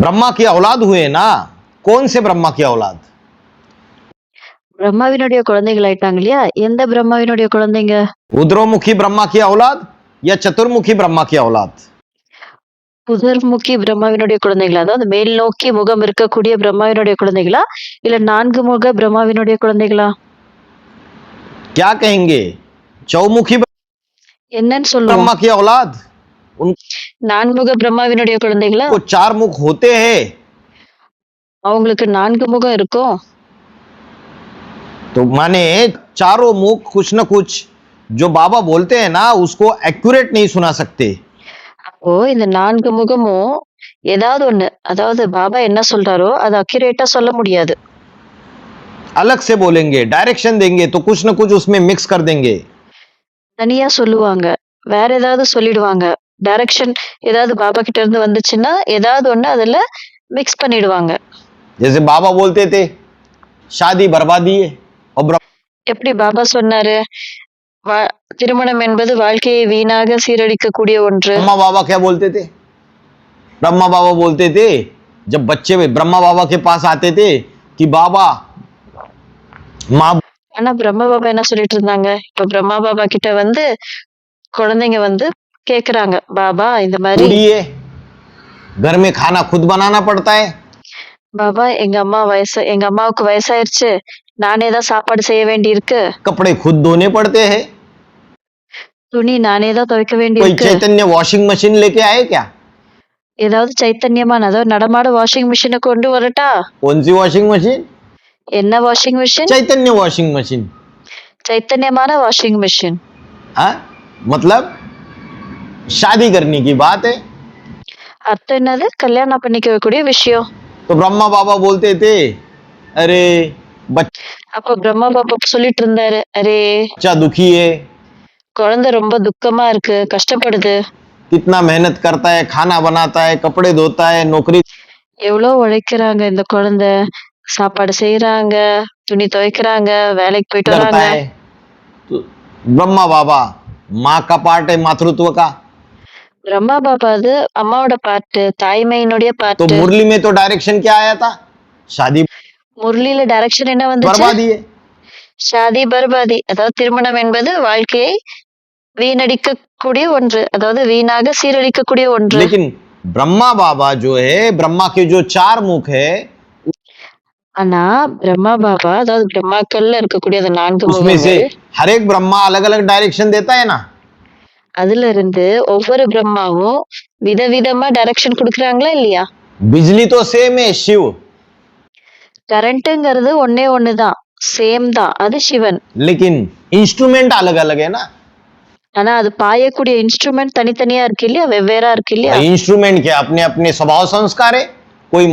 ब्रह्मा की औलाद हुए ना, कौन से ब्रह्मा की औलाद? பிரம்மாவினுடைய குழந்தைகள் ஆயிட்டாங்க இல்லையா? எந்த பிரம்மாவினுடைய குழந்தைங்க? उद्रोमुखी ब्रह्मा की औलाद या चतुर्मुखी ब्रह्मा की औलाद? புதர்முகி பிரம்மாவினுடைய குழந்தைகளா? அதாவது மேல் நோக்கி முகம் இருக்கக்கூடிய பிரம்மாவினுடைய குழந்தைகளா? இல்ல 4 முக பிரம்மாவினுடைய குழந்தைகளா? क्या कहेंगे? चौमुखी என்னன்னு சொல்லுவோம்? ब्रह्मा की औलाद? उनको 4 முக பிரம்மாவினுடைய குழந்தைகளா? 4 मुख होते हैं, அவங்களுக்கு 4 முகம் இருக்கும். तो माने चारों मुख कुछ न कुछ जो बाबा बोलते हैं ना उसको एक्यूरेट नहीं सुना सकते। அப்போ இந்த 4 முகமும் ஏதாவது ஒண்ணு, அதாவது பாபா என்ன சொல்றாரோ அது அக்யூரேட்டா சொல்ல முடியாது. अलग से बोलेंगे, डायरेक्शन देंगे तो कुछ न कुछ उसमें मिक्स कर देंगे। தனியா சொல்லுவாங்க. வேற ஏதாவது சொல்லிடுவாங்க. டைரக்ஷன் ஏதாவது பாபா கிட்ட இருந்து வந்துச்சுன்னா, ஏதாவது ஒண்ணு அதுல மிக்ஸ் பண்ணிடுவாங்க. जैसे बाबा बोलते थे शादी बर्बादी है और எப்படி பாபா சொன்னாரு? வா- திருமணம் என்பது வாழ்க்கையை வீணாக சீரழிக்கக்கூடிய ஒன்று. ब्रह्मा बाबा क्या बोलते थे? ब्रह्मा बाबा बोलते थे जब बच्चे ब्रह्मा बाबा के पास आते थे कि बाबा माँ ஆனா பிரம்ம பாபா என்ன சொல்லிட்டு இருந்தாங்க? இப்ப பிரம்மா பாபா கிட்ட வந்து குழந்தைங்க வந்து கேக்குறாங்க, பாபா இந்த மாதிரி बूढ़ी है, घर में खाना खुद बनाना पड़ता है, பாபா எங்க அம்மாவுக்கு வயசாயிருச்சு, நானே தான் சாப்பாடு செய்ய வேண்டி இருக்கு, कपड़े खुद धोने पड़ते हैं, துணி நானே தான் துவைக்க வேண்டி कोई இருக்கு. चैतन्य वॉशिंग मशीन लेके आए क्या? ஏதாவது சைத்தன்யமான, அதாவது நடமாட வாஷிங் மிஷினை கொண்டு வரட்டா? कौन सी वॉशिंग मशीन? என்ன washing machine? Chaitanya washing machine. சைத்தன்யமான வாஷிங் மிஷின். हाँ, मतलब शादी करने की बात है। அர்த்தம் என்னது? கல்யாணம் பண்ணிக்கக்கூடிய விஷயம். तो ब्रह्मा बाबा बोलते थे अरे அப்ப பிரம்மா பாபா சொல்லிட்டு இருந்தாரு, அரே बच्चा दुखी है, குழந்தை ரொம்ப துக்கமா இருக்கு, கஷ்டப்படுது, कितना मेहनत करता है, खाना बनाता है, कपड़े धोता है, नौकरी எவ்வளவு உழைக்கிறாங்க இந்த குழந்தை, சாப்பாடு செய்யறாங்க, துணி துவைக்கிறாங்க, வேலைக்கு போயிட்டு करता வராங்க. है। तो ब्रह्मा बाबा माँ का पार्ट है मातृत्व का, பிரம்மா பாபா அது அம்மாவோட பாட்டு, தாய்மையினுடைய तो பாட்டு. मुरली में तो डायरेक्शन क्या आया था? शादी முரளியில டைரக்ஷன் என்ன வந்துச்சு? बर्बादी है। ஷாதி பர்பாதி, அதாவது திருமணம் என்பது வாழ்க்கையை வீணடிக்கக்கூடிய ஒன்று, அதாவது வீணாக சீரழிக்கக்கூடிய ஒன்று. लेकिन ब्रह्मा बाबा जो है, ब्रह्मा के जो 4 मुख है ஆனா பிரம்மா பாபா, அதாவது பிரம்மாக்கள்ல இருக்கக்கூடிய அந்த 4 उसमें से முகங்கள், हर एक ब्रह्मा अलग अलग डायरेक्शन देता है ना। அதுல இருந்து ஒவ்வொரு பிரம்மாவும் விதவிதமா டைரக்ஷன் கொடுக்கறாங்களா இல்லையா? बिजली तो सेम है शिव, கரண்ட்ங்கிறது ஒண்ணே ஒண்ணுதான், சேம் தான், அது சிவன். लेकिन इंस्ट्रूमेंट अलग अलग है ना। ஆனா அது பாயக்கூடிய இன்ஸ்ட்ருமெண்ட் தனித்தனியா இருக்கு இல்லையா? வெவ்வேறா இருக்கு இல்லையா? इंस्ट्रूमेंट क्या अपने अपने स्वभाव संस्कार है, कोई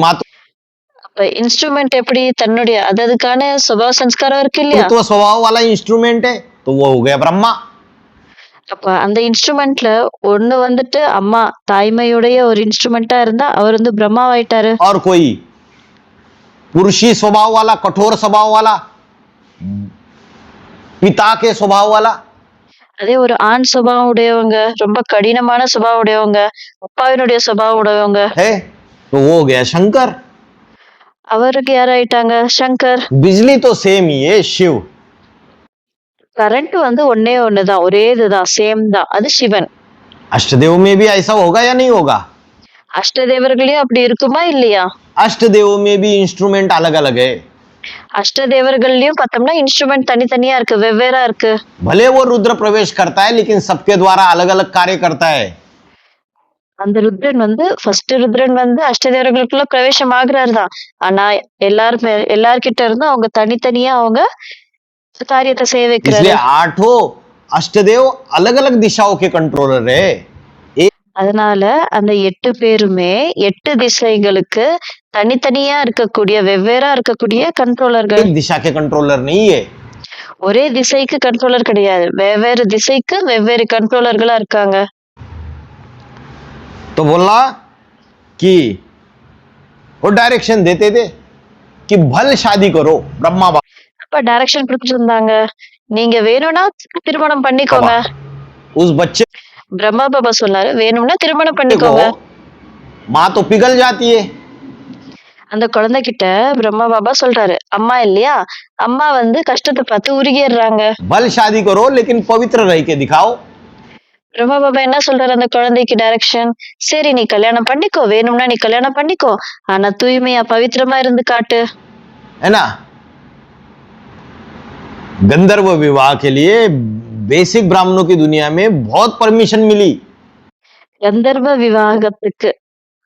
அப்ப இன்ஸ்ட்ருமெண்ட் எப்படி தன்னுடைய அதுக்கான சுபாவ சம்ஸ்காரம் இருக்கு இல்லையா? मातृत्व स्वभाव वाला इंस्ट्रूमेंट है तो वो हो गया ब्रह्मा। அப்ப அந்த இன்ஸ்ட்ருமெண்ட்ல ஒண்ணு வந்துட்டு அம்மா தாய்மையுடைய ஒரு இன்ஸ்ட்ருமெண்டா இருந்தா அவர் வந்து பிரம்மாவாயிட்டாரு. और कोई पुरुषी स्वभाव वाला, कठोर स्वभाव वाला, पिता के स्वभाव वाला, அதே ஒரு ஆண் சுபாவம் உடையவங்க, ரொம்ப கடினமான சுபாவம் உடையவங்க, அப்பாவினுடைய சுபாவம் உடையவங்க, है तो वो हो गया शंकर। அவருக்கு யாராயிட்டாங்க? சங்கர். बिजली तो सेम ही है शिव, கரண்ட் வந்து ஒண்ணே ஒண்ணுதான், ஒரே இதுதான், சேம் தான், அது சிவன். अष्टदेव में भी ऐसा होगा या नहीं होगा? அஷ்டதேவர்களையும் அப்படி இருக்குமா இல்லையா? अष्टदेव में भी इंस्ट्रूमेंट अलग अलग है, அஷ்டதேவர்கள்லயும் பார்த்தோம்னா இன்ஸ்ட்ருமெண்ட் தனித்தனியா இருக்கு, வெவ்வேறா இருக்கு. भले वो रुद्र प्रवेश करता है लेकिन सबके द्वारा अलग अलग कार्य करता है। அந்த ருத்ரன் வந்து ஃபர்ஸ்ட் ருத்ரன் வந்து அஷ்டதேவர்களுக்குள்ள பிரவேசம் ஆகுறாரு தான். ஆனா எல்லார்கிட்ட இருந்தும் அவங்க தனித்தனியா அவங்க காரியத்தை செய்ய வைக்கிறாரு. इसलिए आठों अष्टदेव अलग अलग दिशाओं के कंट्रोलर है। அதனால அந்த 8 பேருமே 8 திசைகளுக்கு தனித்தனியா இருக்கக்கூடிய வெவ்வேறா இருக்கக்கூடிய கண்ட்ரோலர்கள். एक दिशा के कंट्रोलर नहीं है, ஒரே திசைக்கு கண்ட்ரோலர் கிடையாது, வெவ்வேறு திசைக்கு வெவ்வேறு கண்ட்ரோலர்களா இருக்காங்க. तो बोला कि वो डायरेक्शन देते थे कि भल शादी करो ब्रह्मा बाबा। அப்ப டைரக்ஷன் கொடுத்துட்டு இருந்தாங்க, நீங்க வேணும்னா திருமணம் பண்ணிக்கோங்க. उस बच्चे பிரம்மா பாபா சொன்னாரு, வேணும்னா திருமணம் பண்ணிக்கோங்க. को माँ तो पिघल जाती है, அந்த குழந்தைகிட்ட பிரம்மா பாபா சொல்றாரு, அம்மா இல்லையா? அம்மா வந்து கஷ்டத்த பார்த்து உருகிர்றாங்க. भल शादी करो लेकिन पवित्र रह के दिखाओ। பிரம்மா பாபா என்ன சொல்றாரு அந்த குழந்தைக்கு டைரக்ஷன்? சரி நீ கல்யாணம் பண்ணிக்கோ, வேணும்னா நீ கல்யாணம் பண்ணிக்கோ. ஆனா தூய்மையா, பவித்திரமா இருந்து காட்டு. है ना? गंधर्व विवाह के लिए बेसिक ब्राह्मणों की दुनिया में बहुत परमिशन मिली। கந்தர்வ விவாகத்துக்கு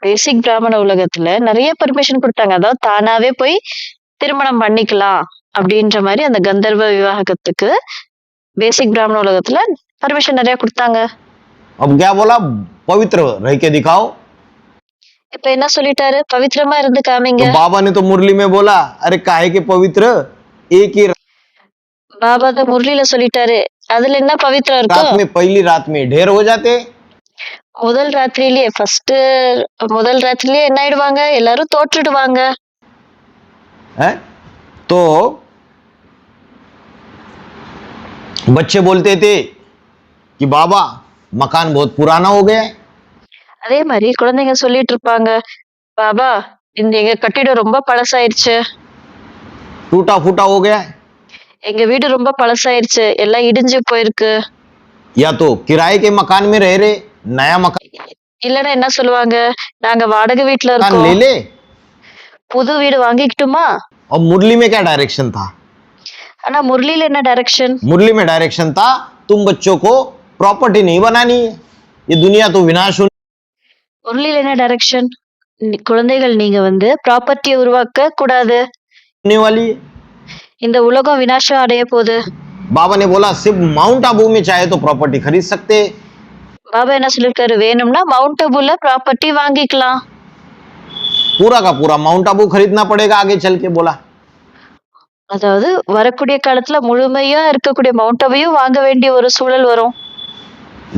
பேசிக் பிராமண உலகத்துல நிறைய பர்மிஷன் கொடுத்தாங்க. அதாவது தானாவே போய் திருமணம் பண்ணிக்கலாம் அப்படின்ற மாதிரி அந்த கந்தர்வ விவாகத்துக்கு பேசிக் பிராமண உலகத்துல பர்மிஷன் நிறைய கொடுத்தாங்க. अब क्या बोला? पवित्र रह के दिखाओ। இப்ப என்ன சொல்லிட்டாரு? பவித்திரமா இருந்து காமிங்க. तो बाबा ने तो मुरली में बोला, अरे काहे के पवित्र, एक ही பாபா தான் முரளியில சொல்லிட்டாரு. அதுல என்ன பவித்திரம் रात இருக்கும்? में, पहली रात में ढेर हो जाते। முதல் ராத்திரியிலேயே முதல் ராத்திரிலேயே என்ன ஆயிடுவாங்க? எல்லாரும் தோற்றுடுவாங்க. है? तो बच्चे बोलते थे कि बाबा मकान बहुत पुराना हो गया है। அதே மாதிரி குழந்தைங்க சொல்லிட்டு இருப்பாங்க, பாபா இந்த எங்க கட்டிடம் ரொம்ப பழசாயிருச்சு, टूटा फूटा हो गया है। எங்க வீடு ரொம்ப பழசாயிருச்சு, எல்லாம் இடிஞ்சு போயிருக்கு. या तो किराए के मकान में रह रहे, नया मकान இல்லன்னா என்ன சொல்லுவாங்க, நாங்க வாடகை வீட்டுல ले இருக்கோம், ले। புது வீடு வாங்கிக்கிட்டுமா? और मुरली में क्या डायरेक्शन था? ஆனா முரளியில என்ன டைரக்ஷன்? मुरली में डायरेक्शन था, तुम बच्चों को प्रॉपर्टी नहीं बनानी है, ये दुनिया तो विनाश முரளியில என்ன டைரக்ஷன்? குழந்தைகள் நீங்க வந்து ப்ராப்பர்ட்டியை உருவாக்க கூடாது, होने वाली है। இந்த உலகம் வினாசம் அடைய போகுது. बाबा ने बोला सिर्फ माउंट आबू में चाहे तो प्रॉपर्टी खरीद सकते हैं। பாபா என்ன சொல்லிருக்காரு? வேணும்னா மவுண்ட் அபுல ப்ராப்பர்ட்டி வாங்கிக்கலாம். पूरा का पूरा माउंट आबू खरीदना पड़ेगा आगे चल के, बोला। அதாவது வரக்கூடிய காலத்துல முழுமையா இருக்கக்கூடிய மவுண்ட் அபையும் வாங்க வேண்டிய ஒரு சூழல் வரும்.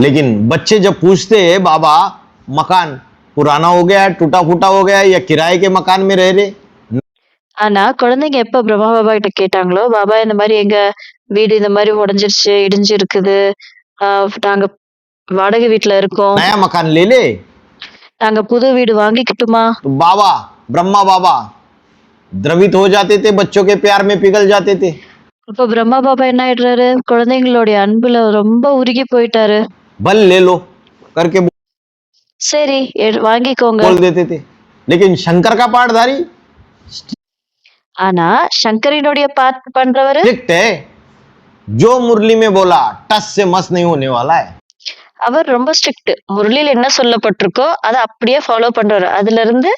लेकिन बच्चे जब पूछते हैं बाबा मकान पुराना हो गया है, टूटा फूटा हो गया है, या किराए के मकान में रह रहे, ஆனா குழந்தைங்க எப்ப பிரம்மா பாபா கிட்ட கேட்டாங்களோ, பாபா இந்த மாதிரி எங்க வீடு இந்த மாதிரி உடைஞ்சிருச்சு, இடிஞ்சு இருக்குது, நாங்க வாடகை வீட்டுல இருக்கோம், नया मकान ले ले, நாங்க புது வீடு வாங்கிக்கிட்டுமா? तो बाबा ब्रह्मा बाबा द्रवित हो जाते थे, बच्चों के प्यार में पिघल जाते थे। அப்ப பிரம்மா பாபா என்ன ஆயிடுறாரு? குழந்தைங்களுடைய அன்புல ரொம்ப உருகி போயிட்டாரு. भल ले लो करके சரி வாங்கிக்கோங்க. बोल देते थे। लेकिन शंकर का पाठधारी ஆனா சங்கரினுடைய பார்ட் பண்றவரு स्ट्रिक्ट है, जो मुरली में बोला टस से मस नहीं होने वाला है। அவர் ரொம்ப ஸ்ட்ரிக்ட். முரளியில என்ன சொல்லப்பட்டிருக்கோ அதை அப்படியே ஃபாலோ பண்றாரு. அதுல இருந்து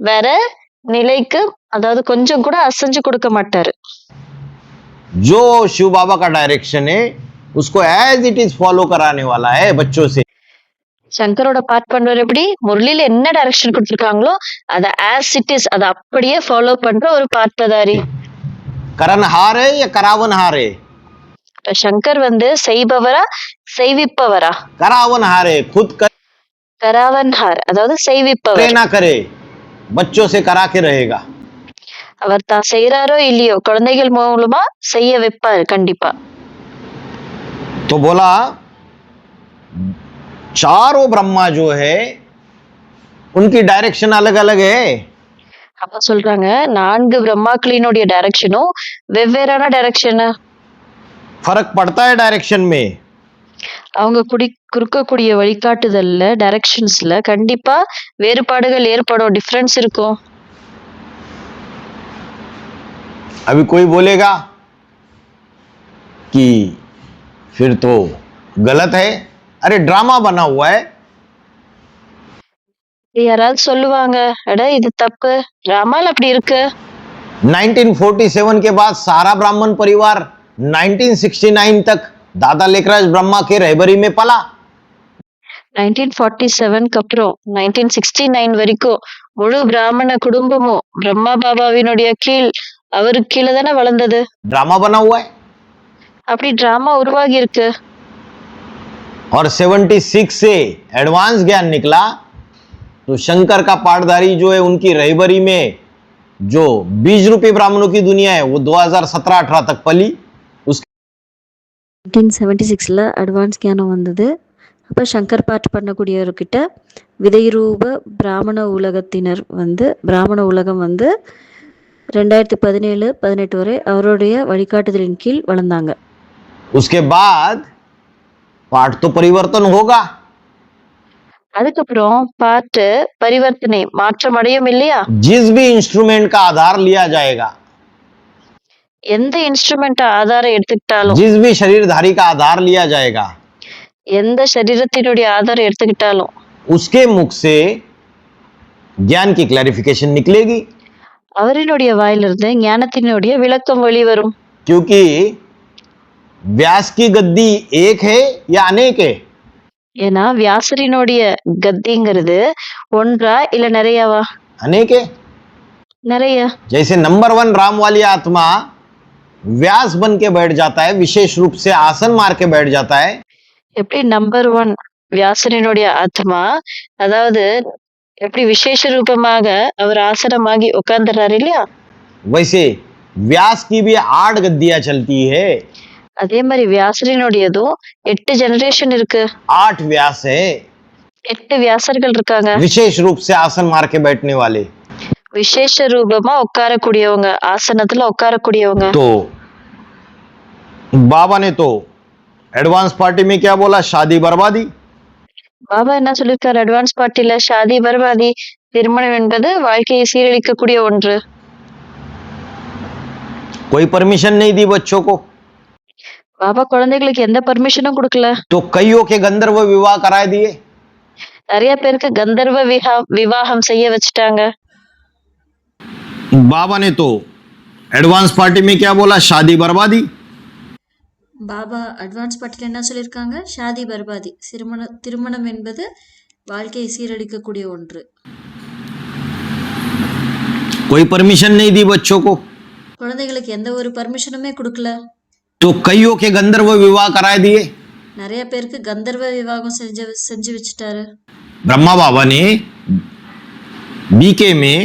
வேற நிலைக்கு அதாவது கொஞ்சம் கூட அசைஞ்சு கொடுக்க மாட்டாரு. जो शिव बाबा का डायरेक्शन है उसको एज इट इज फॉलो कराने वाला है बच्चों से। சங்கரோட பார்ட் பண்றவர் எப்படி? முரளியில என்ன டைரக்ஷன் கொடுத்திருக்காங்களோ அதை ஆஸ் இட் இஸ் அதை அப்படியே ஃபாலோ பண்ற ஒரு பார்த்ததாரி. करनहार है या करावनहार है? இப்ப சங்கர் வந்து செய்பவரா செய்விப்பவரா? करावनहार है, खुद கராவன்ஹார் அதாவது செய்விப்பவர். करे ना करे बच्चों से करा के रहेगा। அவர் தான் செய்யறாரோ இல்லையோ குழந்தைகள் மூலமா செய்ய வைப்பாரு கண்டிப்பா. तो बोला चारों ब्रह्मा जो है उनकी डायरेक्शन अलग अलग है। அப்ப சொல்றாங்க 4 பிரம்மாக்களினுடைய டைரக்ஷனும் வெவ்வேறான டைரக்ஷன். फर्क पड़ता है डायरेक्शन में। அவங்க குறுக்கக்கூடிய வழிகாட்டுதல்ல டைரக்ஷன்ஸ்ல கண்டிப்பா வேறுபாடுகள் ஏற்படும், டிஃபரன்ஸ் இருக்கும். अभी कोई बोलेगा कि फिर तो गलत है, अरे ड्रामा बना हुआ है। யாராவது சொல்லுவாங்க, அட இது தப்பு, ராமால் அப்படி இருக்கு. 1947 के बाद सारा ब्राह्मण परिवार 1969 तक दादा लेखराज ब्रह्मा के रहबरी में पला। 1947க்கு அப்புறம் 1969 வரைக்கும் முழு பிராமண குடும்பமும் பிரம்மா பாபாவினுடைய கீழ் அவருக்கு கீழே தானே வளர்ந்தது. ड्रामा बना हुआ है। அப்படி டிராமா உருவாகி இருக்கு. और 76 से एडवांस ज्ञान निकला तो शंकर का पाठधारी जो है उनकी रहबरी में जो बीज रूपी ब्राह्मणों की दुनिया है वो 2017-18 तक पली। 1976ல அட்வான்ஸ் ஞானம் வந்தது. அப்போ சங்கர் பாட்டு பண்ணக்கூடியவர்கிட்ட விதைரூப பிராமண உலகத்தினர் பிராமண உலகம் 2017-18 வரை அவருடைய வழிகாட்டுதலின் கீழ் வளர்ந்தாங்க. उसके बाद पाठ तो परिवर्तन होगा, அதுக்கப்புறம் பாட்டு பரிவர்த்தனை மாற்றம் அடையும் இல்லையா? जिस भी इंस्ट्रूमेंट का आधार लिया जाएगा, எந்த இன்ஸ்ட்ருமெண்ட் ஆதாரம் எடுத்துக்கிட்டாலும், जिस भी शरीरधारी का आधार लिया जाएगा, எந்த சரீரத்தினுடைய ஆதாரம் எடுத்துக்கிட்டாலும் उसके मुख से ज्ञान की क्लैरिफिकेशन निकलेगी, அவரினுடைய வாயிலிருந்து ஞானத்தினுடைய விளக்கம் வெளிவரும். क्योंकि व्यास की गद्दी एक है या अनेक है? ஏன்னா வியாசரினுடைய கத்திங்கிறது ஒன்றா இல்ல நிறையவா? अनेक है। நிறைய. जैसे नंबर 1 राम वाली आत्मा व्यास बन के बैठ जाता है, विशेष रूप से आसन मार के बैठ जाता है, எப்படி நம்பர் 1 வியாசரினுடைய ஆத்மா, அதாவது எப்படி விசேஷ ரூபமாக அவர் ஆசனமாகி உட்கார்ந்துறாரு இல்லையா? वैसे व्यास की भी 8 गद्दियां चलती है, அதே மாதிரி வியாசரினுடையதும் 8 ஜெனரேஷன் இருக்கு. 8 व्यास है, 8 வியாசர்கள் இருக்காங்க. विशेष रूप से आसन मार के बैठने वाले। விசேஷ ரூபமா உட்காரக்கூடியவங்க, ஆசனத்துல உட்காரக்கூடியவங்க. तो बाबा ने तो एडवांस पार्टी में क्या बोला? शादी बर्बादी। பாபா என்ன சொல்லிருக்காரு அட்வான்ஸ் பார்ட்டில? ஷாதி பர்பாதி, திருமணம் என்பது வாழ்க்கையை சீரழிக்கக்கூடிய ஒன்று. कोई परमिशन नहीं दी बच्चों को, பாபா குழந்தைகளுக்கு எந்த பர்மிஷனும் கொடுக்கல. तो कईयों के गंधर्व विवाह कराए दिए। நிறைய பேருக்கு கந்தர்வ விவாகம் செய்ய வச்சுட்டாங்க. बाबा ने तो एडवांस पार्टी में क्या बोला? शादी बर्बादी। பாபா அட்வான்ஸ் பாட்டில் என்ன சொல்லியிருக்காங்க? ஷாதி பர்பாதி, திருமணம் என்பது வாழ்க்கையை சீரழிக்கக்கூடிய ஒன்று. कोई परमिशन नहीं दी बच्चों को, குழந்தைகளுக்கு எந்த ஒரு பர்மிஷனுமே கொடுக்கல. तो कईयों के गंधर्व विवाह कराए दिए। நிறைய பேருக்கு கந்தர்வ விவாகம் செஞ்சு வச்சுட்டாரு. ब्रह्मा बाबा ने बीके में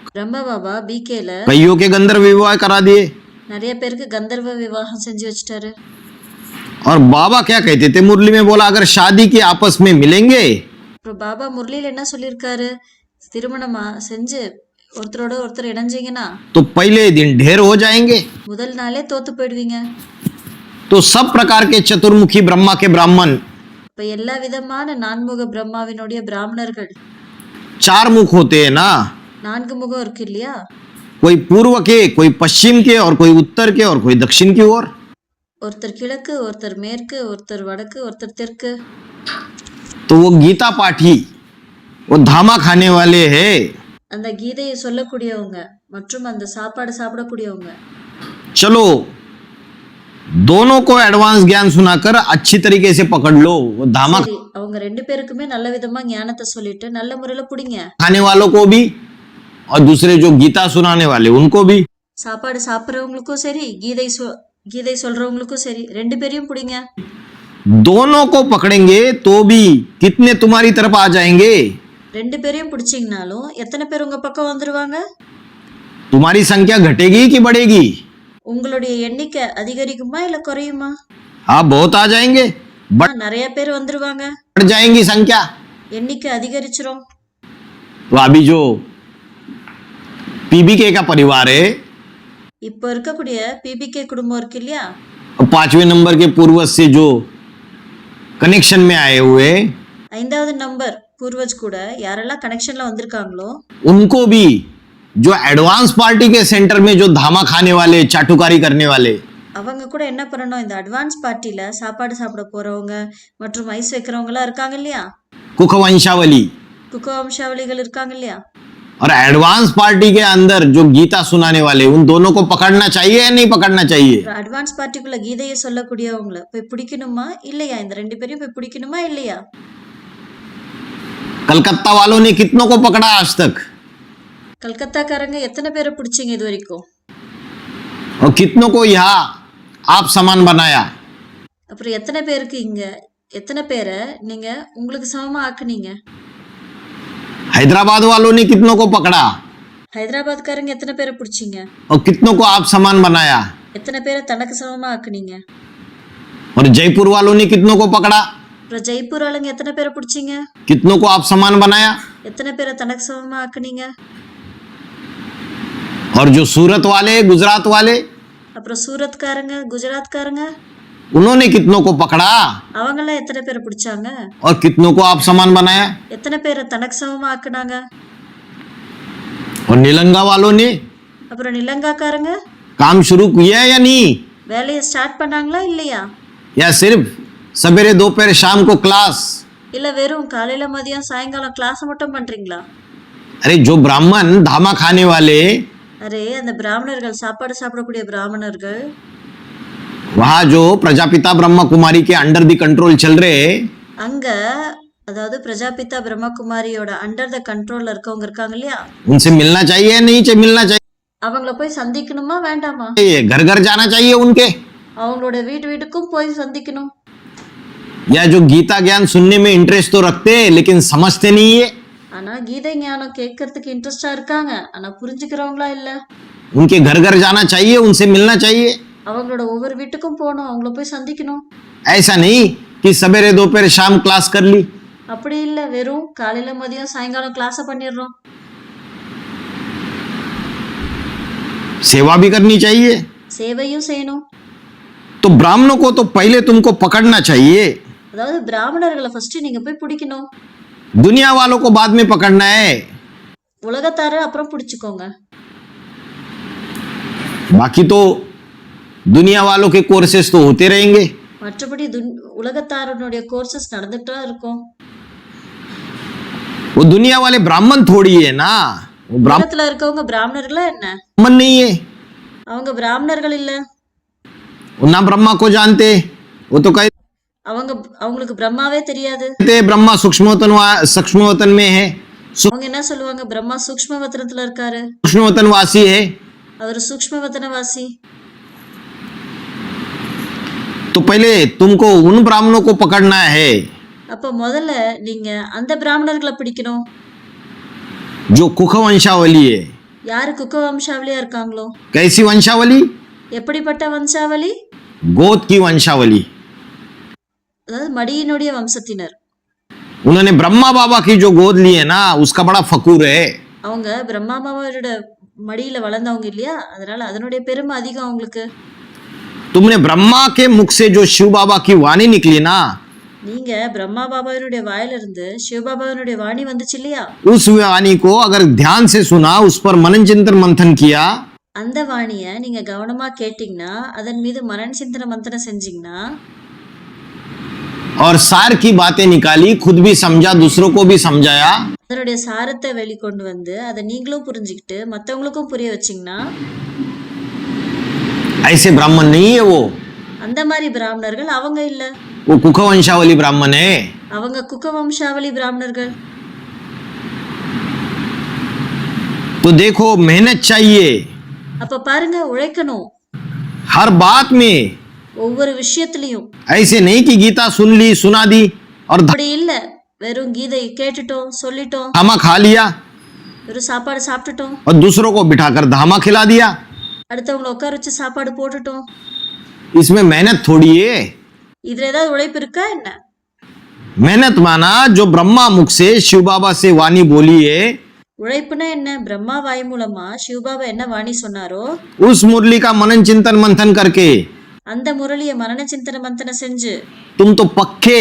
பிரம்ம பாபா பிகேல कईयों के गंधर्व विवाह करा दिए। நிறைய பேருக்கு கந்தர்வ விவாகம் செஞ்சு வச்சுட்டாரு. और बाबा क्या कहते थे? मुरली में बोला, अगर शादी के आपस में मिलेंगे அப்புறம் பாபா முரளியில் என்ன சொல்லியிருக்காரு? திருமணமா செஞ்சு ஒருத்தரோட ஒருத்தர் இணைஞ்சீங்கன்னா तो पहले दिन ढेर हो जाएंगे। முதல் நாளே தோத்து போயிடுவீங்க. तो सब प्रकार के चतुर्मुखी ब्रह्मा के ब्राह्मण, இப்ப எல்லா விதமான நான்முக பிரம்மாவினுடைய பிராமணர்கள், 4 मुख होते हैं ना, 4 முகம் இருக்கு இல்லையா? कोई पूर्व के, कोई पश्चिम के, और कोई उत्तर के, और कोई दक्षिण की ओर। ஒருத்தர் கிழக்கு, ஒருத்தர் மேற்கு, ஒருத்தர் வடக்கு, ஒருத்தர் தெற்கு. तो वो गीता पाठी, वो धामा खाने वाले हैं। அந்த கீதையை சொல்லக்கூடியவங்க மற்றும் அந்த சாப்பாடு சாப்பிடக்கூடியவங்க. चलो दोनों को एडवांस ज्ञान सुनाकर अच्छी तरीके से पकड़ लो। वो धामा சரி, அவங்க 2 பேருக்குமே நல்ல விதமா ஞானத்தை சொல்லிட்டு நல்ல முறையில புடிங்க. खाने वालों को भी और दूसरे जो गीता सुनाने वाले उनको भी। சாப்பாடு சாப்பிட்றவங்களுக்கும் சரி, கீதை சொல்றவங்களுக்கும் சரி, 2 பேரையும் புடிங்க. दोनों को पकड़ेंगे तो भी कितने तुम्हारी तरफ आ जाएंगे? 2 பேரையும் பிடிச்சிங்கனாலும் எத்தனை பேர் உங்க பக்கம் வந்துருவாங்க? तुम्हारी संख्या घटेगी कि बढ़ेगी? உங்களுடைய எண்ணிக்கை அதிகரிக்குமா இல்ல குறையுமா? हाँ, बहुत आ जाएंगे, நிறைய பேர் வந்துருவாங்க, बढ़ जाएंगी संख्या। எண்ணிக்கை அதிகரிச்சிரும். तो अभी जो पीबीके का परिवार है, இப்போ இருக்கக்கூடிய பிபிகே குடும்பம் இருக்கு இல்லையா? 5वें नंबर के पूर्वज से जो कनेक्शन में आए हुए, 5வது நம்பர் பூர்வஜ் கூட யாரெல்லாம் கனெக்ஷன்ல வந்திருக்காங்களோ उनको भी जो एडवांस पार्टी के सेंटर में जो धामा खाने वाले, चाटुकारी करने वाले, அவங்க கூட என்ன பண்ணணும்? இந்த அட்வான்ஸ் பார்ட்டில சாப்பாடு சாப்பிட போறவங்க மற்றும் ஐஸ் வைக்கிறவங்க எல்லாம் இருக்காங்க இல்லையா? कुखवंशावली குக்க வம்சாவளிகள் இருக்காங்க இல்லையா? और एडवांस पार्टी के अंदर जो गीता सुनाने वाले, उन दोनों को पकड़ना चाहिए या नहीं पकड़ना चाहिए? அட்வான்ஸ் பார்ட்டிக்குள்ள கீதையை சொல்லக்கூடியவங்கள போய் பிடிக்கணுமா இல்லையா? இந்த 2 பேரையும் போய் பிடிக்கணுமா இல்லையா? कलकत्ता वालों ने कितनों को पकड़ा आज तक? கல்கத்தாக்காரங்க எத்தனை பேரை பிடிச்சிங்க இது வரைக்கும்? और कितनों को यहाँ आप समान बनाया? அப்புறம் எத்தனை பேருக்கு இங்க, எத்தனை பேரை நீங்க உங்களுக்கு சமமா ஆக்குனீங்க? हैदराबाद वालों ने कितनों को पकड़ा ஹைதராபாத்காரங்க எத்தனை பேரை பிடிச்சிங்க? और कितनों को आप समान बनाया? எத்தனை பேரை தனக்கு சமமா ஆக்குனீங்க? और जयपुर वालों ने कितनों को पकड़ा? அப்புறம் ஜெய்ப்பூர் ஆளுங்க எத்தனை பேரை பிடிச்சிங்க? कितनों को आप समान बनाया? எத்தனை பேரை தனக்கு சமமா ஆக்குனீங்க? और जो सूरत वाले, गुजरात वाले, அப்புறம் சூரத்காரங்க, குஜராத்காரங்க, उन्होंने कितनों को पकड़ा அவங்கெல்லாம் எத்தனை பேரை பிடிச்சாங்க? और कितनों को आप समान बनाया? எத்தனை பேரை தனக்கு சமமா ஆக்குனாங்க? और नीलंगा वालों ने அப்புறம் நிலங்காக்காரங்க काम शुरू किया या नहीं? வேலையை ஸ்டார்ட் பண்ணாங்களா இல்லையா? या सिर्फ सवेरे दोपहर शाम को क्लास? இல்ல வெறும் காலையில மதியம் சாயங்காலம் கிளாஸ் மட்டும் பண்றீங்களா? अरे जो ब्राह्मण धामा खाने वाले, அரே அந்த பிராமணர்கள் சாப்பாடு சாப்பிடக்கூடிய பிராமணர்கள் वहां जो प्रजापिता ब्रह्मा कुमारी के अंडर दी कंट्रोल चल रहे, அங்க அதாவது பிரஜாபிதா பிரம்மகுமாரியோட அண்டர் த கண்ட்ரோல்ல இருக்கவங்க இருக்காங்க இல்லையா, उनसे मिलना चाहिए नहीं चाहिए? मिलना அவங்கள போய் சந்திக்கணுமா வேண்டாமா? चाहिए, घर घर जाना चाहिए उनके, அவங்களோட வீட்டுக்கும் போய் சந்திக்கணும். या जो गीता ज्ञान सुनने में इंटरेस्ट तो रखते हैं लेकिन समझते नहीं है, ஆனா கீதை ஞானம் கேட்கறதுக்கு இன்ட்ரெஸ்டா இருக்காங்க, ஆனா புரிஞ்சுக்கிறவங்களா இல்ல. उनके घर घर जाना चाहिए, उनसे मिलना चाहिए। அவங்களோட ஒவ்வொரு வீட்டுக்கும் போகணும், அவங்கள போய் சந்திக்கணும். ऐसा नहीं कि सवेरे दोपहर शाम क्लास कर ली, அப்படி இல்ல வெறும் காலையில மதியம் சாயங்காலம் கிளாஸ பண்ணிடுறோம். सेवा भी करनी चाहिए। சேவையும் செய்யணும். तो ब्राह्मणों को तो पहले तुमको पकड़ना चाहिए, அதாவது பிராமணர்களை ஃபர்ஸ்ட் நீங்க போய் பிடிக்கணும், दुनिया वालों को बाद में पकड़ना है। உலகத்தார அப்புறம் பிடிச்சுக்கோங்க. बाकी तो दुनिया वालों के कोर्सेस तो होते रहेंगे। மற்றபடி உலகத்தாரனுடைய கோர்சஸ் நடந்துட்டு தான் இருக்கும். वो दुनिया वाले ब्राह्मण थोड़ी है ना, वो உலகத்துல இருக்கவங்க பிராமணர்களா என்ன? ब्राह्मण नहीं है, அவங்க பிராமணர்கள் இல்ல. वो ना ब्रह्मा को जानते, वो तो कहते அவங்களுக்கு பிரம்மாவே தெரியாது. ब्रह्मा सूक्ष्मवतन में है, அவங்க என்ன சொல்லுவாங்க? பிரம்மா சூக்ஷ்மவதனத்துல இருக்காரு, सूक्ष्मवतन वासी है। அவர் சூக்ஷ்மவதனவாசி. तो पहले तुमको उन ब्राह्मणों को पकड़ना है அப்ப முதல்ல நீங்க அந்த பிராமணர்களை பிடிக்கணும், जो कुख वंशावली है। யாரு குக்க வம்சாவளியா இருக்காங்களோ. कैसी वंशावली? எப்படிப்பட்ட வம்சாவளி? गोद की वंशावली। அதாவது மடியினுடைய வம்சத்தினர். उन्होंने ब्रह्मा बाबा की जो गोद ली है ना, उसका बड़ा फकूर है। அவங்க பிரம்மா பாபாவோட மடியில வளர்ந்தவங்க இல்லையா, அதனால அதனுடைய பெருமை அதிகம் அவங்களுக்கு. तुमने ब्रह्मा के मुख से जो शिव बाबा की वाणी निकली ना, நீங்க பிரம்மா பாபாவினுடைய வாயிலிருந்து சிவபாபாவினுடைய வாணி வந்துச்சு இல்லையா, उस वाणी को अगर ध्यान से सुना, उस पर मनन चिंतन मंथन किया, அந்த வாணிய நீங்க கவனமா கேட்டீங்கன்னா, அதன் மீது மனன சிந்தன மந்தனம் செஞ்சீங்கன்னா, और सार की बातें निकाली, खुद भी समझा, दूसरों को भी समझाया, அதனுடைய சாரத்தை வெளிக்கொண்டு வந்து அதை நீங்களும் புரிஞ்சுக்கிட்டு மற்றவங்களுக்கும் புரிய வச்சீங்கன்னா, ऐसे ब्राह्मण नहीं है वो அந்த மாதிரி பிராமணர்கள் அவங்க இல்ல, वो कुख वंशावली ब्राह्मण है। அவங்க குக்க வம்சாவளி பிராமணர்கள். तो देखो, मेहनत चाहिए அப்ப பாருங்க, உழைக்கணும் हर बात में। ஒவ்வொரு விஷயத்திலையும். ऐसे नहीं कि गीता सुन ली, सुना दी और அப்படி இல்ல வெறும் கீதை கேட்டுட்டோம் சொல்லிட்டோம், धामा खा लिया வெறும் சாப்பாடு சாப்பிட்டுட்டோம், और दूसरों को बिठाकर धामा खिला दिया। அடுத்தவங்களை உட்கார வச்சு சாப்பாடு போட்டுட்டோம். इसमें मेहनत थोड़ी है। இதுல ஏதாவது உழைப்பு இருக்கா என்ன? मेहनत माना जो ब्रह्मा मुख से शिव बाबा से वाणी बोली है, உழைப்புனா என்ன? பிரம்மா வாய் மூலமா சிவபாபா என்ன வாணி சொன்னாரோ उस मुरली का मनन चिंतन मंथन करके அந்த முரளிய மனன சிந்தன மந்தன செஞ்சு तुम तो पक्के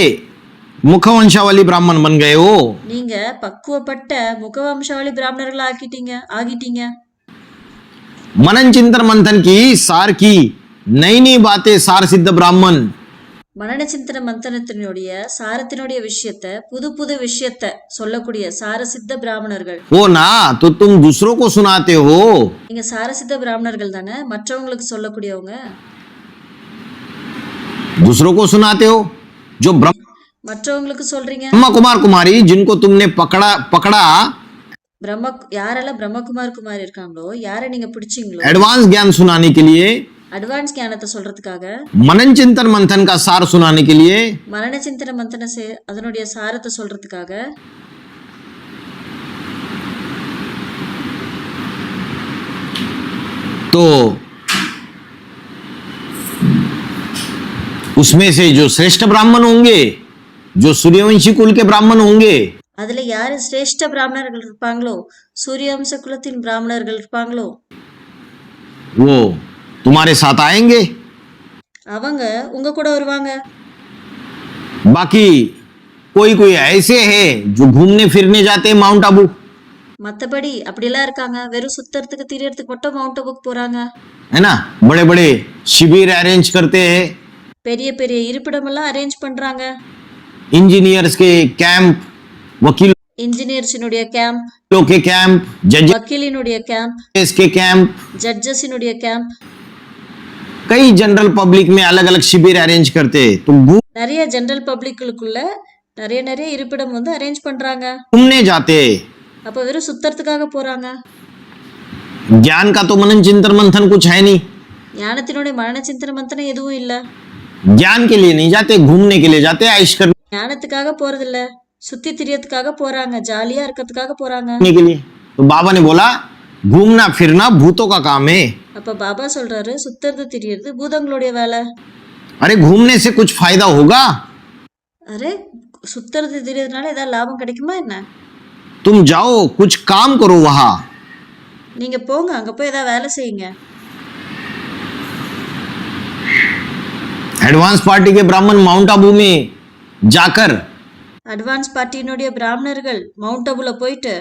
मुख वंशावली ब्राह्मण बन गए हो। நீங்க பக்குவப்பட்ட முகவம்சாவளி பிராமணர்களா ஆகிட்டீங்க. मनन चिंतन मंथन की सार की नई नई बातें सार सिद्ध ब्राह्मण, மனன சிந்தன மந்தனத்தினுடைய சாரத்தினுடைய விஷயத்த புது புது விஷயத்த சொல்லக்கூடிய சாரசித்த பிராமணர்கள். हो ना, तो तुम दूसरों को सुनाते हो। நீங்க சாரசித்த பிராமணர்கள் தானே, மற்றவங்களுக்கு சொல்லக்கூடியவங்க. दूसरों को सुनाते हो जो மற்றவங்களுக்கு சொல்றீங்க. ब्रह्मा कुमार कुमारी जिनको तुमने पकड़ा யாரெல்லாம் பிரம்மகுமார் குமாரி இருக்காங்களோ, யாரை நீங்க பிடிச்சீங்களோ, एडवांस ज्ञान सुनाने के लिए, அட்வான்ஸ் ஞானத்தை சொல்றதுக்காக, मनन चिंतन मंथन का सार सुनाने के लिए, மனன சிந்தன மந்தன அதனுடைய சாரத்தை சொல்றதுக்காக, तो उसमें से जो श्रेष्ठ ब्राह्मण होंगे जो सूर्यवंशी कुल के ब्राह्मण होंगे அதுல யாரு சிரேஷ்ட பிராமணர்கள் இருப்பாங்களோ, சூரியவம்ச குலத்தின் பிராமணர்கள் இருப்பாங்களோ, वो तुम्हारे साथ आएंगे। அவங்க உங்க கூட வருவாங்க. बाकी कोई कोई ऐसे हैं जो घूमने फिरने जाते हैं माउंट आबू, மத்தபடி அப்படிலாம் இருக்காங்க, வெறும் சுத்தறதுக்கு திரியறதுக்கு மட்டும் மவுண்ட் அபுக்கு போறாங்க. है ना, बड़े बड़े शिविर अरेंज करते हैं, பெரிய பெரிய இருப்பிடமெல்லாம் அரேஞ்ச் பண்றாங்க. इंजीनियर्स के कैंप, वकीलों இன்ஜினியர்ஸினுடைய கேம்ப், के कैंप, जजेस வக்கீலினுடைய கேம்ப், के कैंप, ஜட்ஜஸினுடைய கேம்ப், कई जनरल पब्लिक में अलग अलग शिविर अरेंज करते हैं। तो நிறைய ஜெனரல் பப்ளிக்குள்ள நிறைய நிறைய இருப்பிடம் வந்து அரேஞ்ச் பண்றாங்க. घूमने जाते हैं। அப்ப வெறும் சுத்தறதுக்காக போறாங்க. ज्ञान का तो मनन चिंतन मंथन कुछ है नहीं, ஞானத்தினுடைய மரண சிந்தனை மந்தனம் எதுவும் இல்ல. ज्ञान के लिए नहीं जाते, घूमने के लिए जाते, ऐश करने ஞானத்துக்காக போறதில்ல, சுத்தி திரியறதுக்காக போறாங்க, ஜாலியா இருக்கிறதுக்காக போறாங்க. के लिए। तो बाबा ने बोला घूमना फिरना भूतों का काम है। அப்ப பாபா சொல்றாரு, சுத்தறது திரியறது பூதங்களுடைய வேலை. अरे घूमने से कुछ फायदा होगा? அரே, சுத்தறது திரியறதுனால ஏதாவது லாபம் கிடைக்குமா என்ன? तुम जाओ कुछ काम करो वहां। நீங்க போங்க, அங்க போய் ஏதாவது வேலை செய்யுங்க. एडवांस पार्टी के ब्राह्मण माउंट आबू में जाकर அட்வான்ஸ் பார்ட்டியினுடைய பிராமணர்கள் மவுண்ட் அபுல போயிட்டு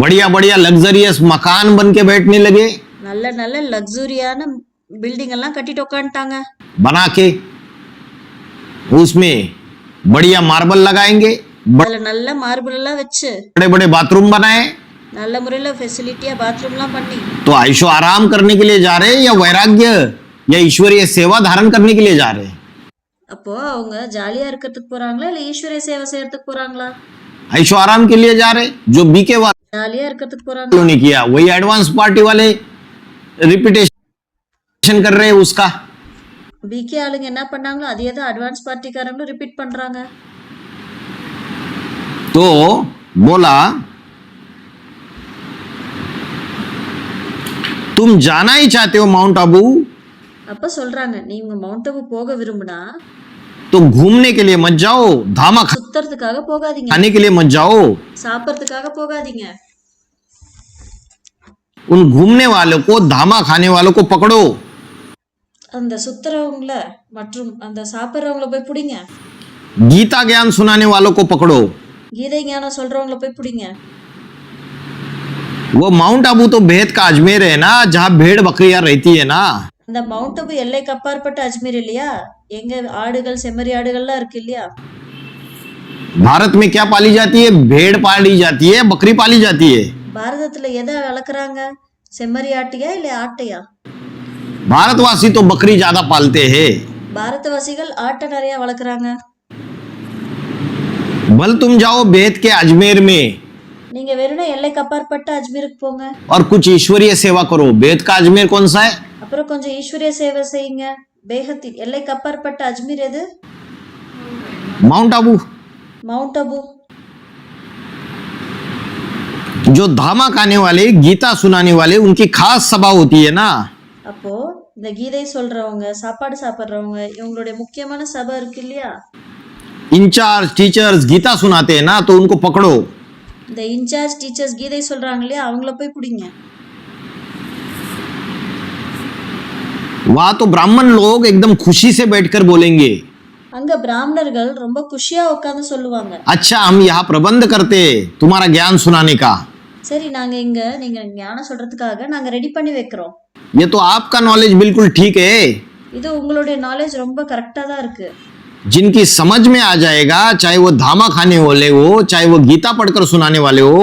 बढ़िया बढ़िया लग्जरियस मकान बन के बैठने लगे, நல்ல நல்ல லக்ஸூரியான பில்டிங் எல்லாம் கட்டிட்டு உட்காந்துட்டாங்க. बना के उसमें बढ़िया मार्बल लगाएंगे, அதுல நல்ல மார்பிள் எல்லாம் வச்சு बड़े बड़े बाथरूम बनाए। நல்ல முறையில ஃபெசிலிட்டியா பாத்ரூம்லாம் பண்ணி तो आयशो आराम करने के लिए जा रहे हैं या वैराग्य या ईश्वरीय सेवा धारण करने के लिए जा रहे हैं? அப்போ அவங்க ஜாலியா இருக்கிறதுக்கு போறாங்களா இல்ல ஈஸ்வரிய சேவை செய்யறதுக்கு போறாங்களா? आयशो आराम के लिए जा रहे, जो बीके वालों ஜாலியா இருக்கிறதுக்கு போறாங்களா? ने किया वही एडवांस पार्टी वाले रिपीटेशन कर रहे हैं उसका। பிகே ஆளுங்க என்ன பண்ணாங்களோ அதே தான் அட்வான்ஸ் பார்ட்டிக்காரங்களும் ரிப்பீட் பண்றாங்க. तो बोला तुम जाना ही चाहते हो माउंट आबू, அப்ப சொல்றாங்க, நீங்க மவுண்ட் அபு போக விரும்புனா तो घूमने के लिए मत जाओ, धामा சுத்தறதுக்காக போகாதீங்க, खाने के लिए मत जाओ। சாப்பிடறதுக்காக போகாதீங்க. उन घूमने वालों को, धामा खाने वालों को पकड़ो, அந்த சுத்தறவங்கள மற்றும் அந்த சாப்பிடுறவங்கள போய் பிடிங்க, गीता ज्ञान सुनाने वालों को पकड़ो। கீதை ஞானம் சொல்றவங்கள போய் பிடிங்க. वो माउंट आबू तो भेद का अजमेर है ना, जहाँ भेड़ बकरियां रहती है ना। அந்த மவுண்ட் அபு எல்லைக்கு அப்பாற்பட்ட அஜ்மீர் இல்லையா, எங்க ஆடுகள் செம்மறி ஆடுகள்லாம் இருக்கு இல்லையா. भारत में क्या पाली जाती है? भेड़ पाली जाती है, बकरी पाली जाती है। பாரதத்துல எதை வளர்க்குறாங்க, செம்மறி ஆட்டையா இல்ல ஆட்டையா? भारतवासी तो बकरी ज्यादा पालते हैं। பாரதவாசிகள் ஆட்டை நிறைய வளர்க்குறாங்க. भल तुम जाओ भेद के अजमेर में நீங்க வெறும் எல்லைக்கு அப்பாற்பட்ட அஜ்மீருக்கு போங்க, और कुछ ईश्वरीय सेवा करो। भेद का अजमेर कौन सा है? அப்புறம் கொஞ்சம் ஈஸ்வரிய சேவை செய்யுங்க. பேகத்தில் எல்லைக்கு அப்பாற்பட்ட அஜ்மீர் எது? माउंट आबू। மவுண்ட் அபு. जो धामा खाने वाले, गीता सुनाने वाले, उनकी खास सभा होती है ना। அப்போ இந்த கீதை சொல்றவங்க, சாப்பாடு சாப்பிடுறவங்க, இவங்களுடைய முக்கியமான சபை இருக்கு இல்லையா. इंचार्ज टीचर्स गीता सुनाते हैं ना, तो उनको पकड़ो। இந்த இன்சார்ஜ் டீச்சர்ஸ் கீதை சொல்றாங்க இல்லையா, அவங்கள போய் பிடிங்க. वहां तो ब्राह्मण लोग एकदम खुशी से बैठकर बोलेंगे, அங்க பிராமணர்கள் ரொம்ப குஷியா உட்கார்ந்து சொல்லுவாங்க, अच्छा हम यहाँ प्रबंध करते तुम्हारा ज्ञान सुनाने का। சரி நாங்க இங்க நீங்க ஞானம் சொல்றதுக்காக நாங்க ரெடி பண்ணி வைக்கிறோம். ये तो आपका नॉलेज बिल्कुल ठीक है। இது உங்களுடைய நாலேஜ் ரொம்ப கரெக்டா தான் இருக்கு. जिनकी समझ में आ जाएगा, चाहे वो धामा खाने वाले हो, चाहे वो गीता पढ़कर सुनाने वाले हो,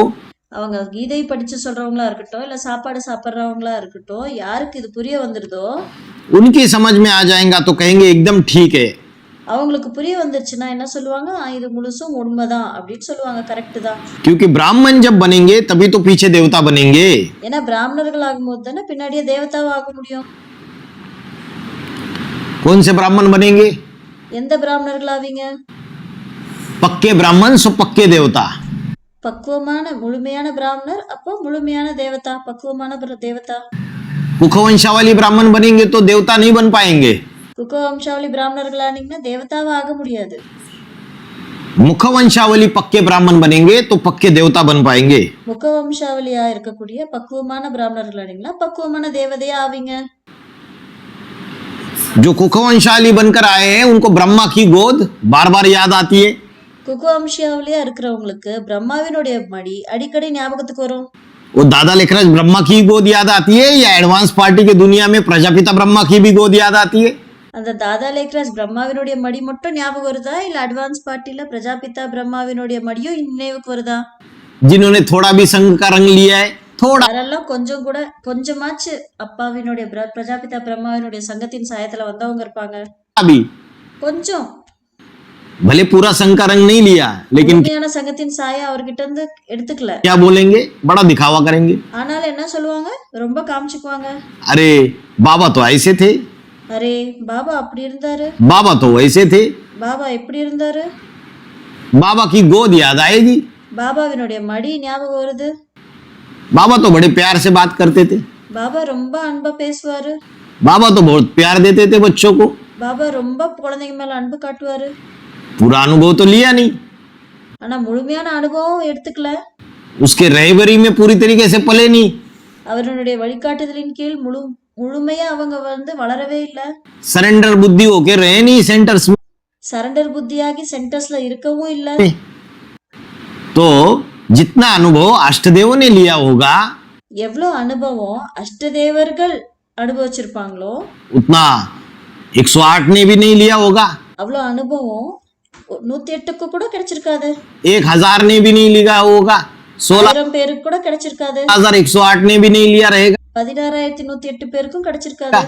அவங்க கீதை படிச்சு சொல்றவங்களா இருக்கட்டும் இல்ல சாப்பாடு சாப்பிடுறவங்களா இருக்கட்டும், யாருக்கு இது புரிய வந்துருதோ उनकी समझ में आ जाएगा तो कहेंगे एकदम ठीक है। அவங்களுக்கு புரிய வந்துருச்சுன்னா என்ன சொல்லுவாங்க, இது முழுசும் உண்மைதான் அப்படின்னு சொல்லுவாங்க, கரெக்ட் தான். क्योंकि ब्राह्मण जब बनेंगे तभी तो पीछे देवता बनेंगे। ஏன்னா பிராமணர்கள் ஆகும்போது தானே பின்னாடியே தேவதாவா ஆக முடியும். कौन से ब्राह्मण बनेंगे? எந்த பிராமணர்கள் ஆவீங்க? पक्के ब्राह्मण सो पक्के देवता। பக்குவமான முழுமையான பிராமணர், அப்போ முழுமையான தேவதா, பக்குவமான தேவதா. कुखवंशावली ब्राह्मण बनेंगे तो देवता नहीं बन पाएंगे। குக வம்சாவளி பிராமணர்கள் ஆனீங்கன்னா தேவதாவா ஆக முடியாது. मुखवंशावली पक्के ब्राह्मण बनेंगे तो पक्के देवता बन पाएंगे। முகவம்சாவளியா இருக்கக்கூடிய பக்குவமான பிராமணர்கள் ஆனீங்களா பக்குவமான தேவதையா ஆவீங்க। जो कुखवंशाली बनकर आए हैं उनको ब्रह्मा की गोद बार बार याद आती है। குகவம்சாவளியா இருக்கிறவங்களுக்கு பிரம்மாவினுடைய மடி அடிக்கடி ஞாபகத்துக்கு வரும்। वो दादा लेखराज ब्रह्मा की गोद याद आती है या एडवांस पार्टी के दुनिया में प्रजापिता ब्रह्मा की भी गोद याद आती है? அந்த தாதா லேக்ராஜ் பிரம்மாவினுடைய மடி மட்டும் ஞாபகம் வருதா இல்ல அட்வான்ஸ் பார்ட்டில பிரஜாபிதா பிரம்மாவினுடைய மடியும் நினைவுக்கு வருதா? जिन्होंने थोड़ा भी संघ का रंग लिया है, थोड़ा யாரெல்லாம் கொஞ்சம் கூட கொஞ்சமாச்சு அப்பாவினுடைய பிரஜாபிதா பிரம்மாவினுடைய சங்கத்தின் சாயத்துல வந்தவங்க இருப்பாங்க। भी, கொஞ்சம் भले पूरा संघ का रंग नहीं लिया लेकिन உண்மையான சங்கத்தின் சாயை அவர்கிட்ட இருந்து எடுத்துக்கல, क्या बोलेंगे, बड़ा दिखावा करेंगे। ஆனாலும் என்ன சொல்லுவாங்க, ரொம்ப காமிச்சுக்குவாங்க। अरे बाबा तो ऐसे थे, அரே பாபா அப்படி இருந்தாரு, बाबा तो वैसे थे, பாபா எப்படி இருந்தாரு, बाबा की गोद याद आएगी। பாபாவினுடைய மடி ஞாபகம் வருது, बाबा तो बड़े प्यार से बात करते थे, பாபா ரொம்ப அன்பா பேசுவாரு, बाबा तो बहुत प्यार देते थे बच्चों को। பாபா ரொம்ப குழந்தைங்க மேல அன்பு காட்டுவாரு, पूरा अनुभव तो लिया नहीं, ஆனா முழுமையான அனுபவம் எடுத்துக்கல, उसके रहबरी में पूरी तरीके से पले नहीं। அவருடைய வழிகாட்டுதலின் கீழ் முழுமையா அவங்க வளரவே இல்ல, सरेंडर बुद्धि होके रहे नहीं सेंटर्स में। சரண்டர் புத்தியாகி சென்டர்ஸ்ல இருக்கவும் இல்ல। तो जितना अनुभव अष्टदेवों ने लिया होगा எவ்வளவு அனுபவம் அஷ்டதேவர்கள் அனுபவிச்சிருப்பாங்களோ उतना 108 ने भी नहीं लिया होगा, அவ்வளவு அனுபவம் 108க்கு கூட கிடைச்சிருக்காது, 1000 ने भी नहीं लिया होगा, 1000 பேருக்கு கூட கிடைச்சிருக்காது, 16,108 ने भी नहीं लिया रहेगा। 16,108 பேருக்கும் கிடைச்சிருக்காது।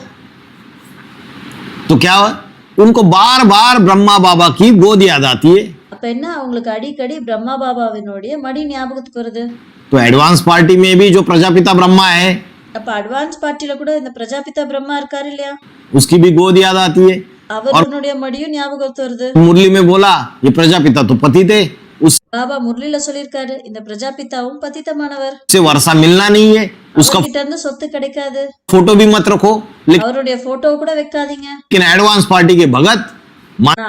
तो क्या हुआ? उनको बार बार ब्रह्मा बाबा की गोद याद आती है। அப்ப என்ன, அவங்களுக்கு அடிக்கடி பிரம்மா பாபாவினுடைய மடி ஞாபகத்துக்கு வருது। तो एडवांस पार्टी में भी जो प्रजापिता ब्रह्मा है அப்ப அட்வான்ஸ் பார்ட்டில கூட இந்த பிரஜாபிதா பிரம்மா இருக்காரு இல்லையா, उसकी भी गोद याद आती है। அவருடைய மடியும் ஞாபகத்து வருது। मुरली में बोला ये प्रजापिता तो पति थे, उससे பாபா முரளில சொல்லிருக்காரு இந்த பிரஜாபிதாவும் பतितமானவர், वर्षा मिलना नहीं है, उसका அவர்கிட்ட இருந்து சொத்து கிடைக்காது, फोटो भी मत रखो। அவருடைய போட்டோ கூட வைக்காதீங்க। लेकिन एडवांस पार्टी के भगत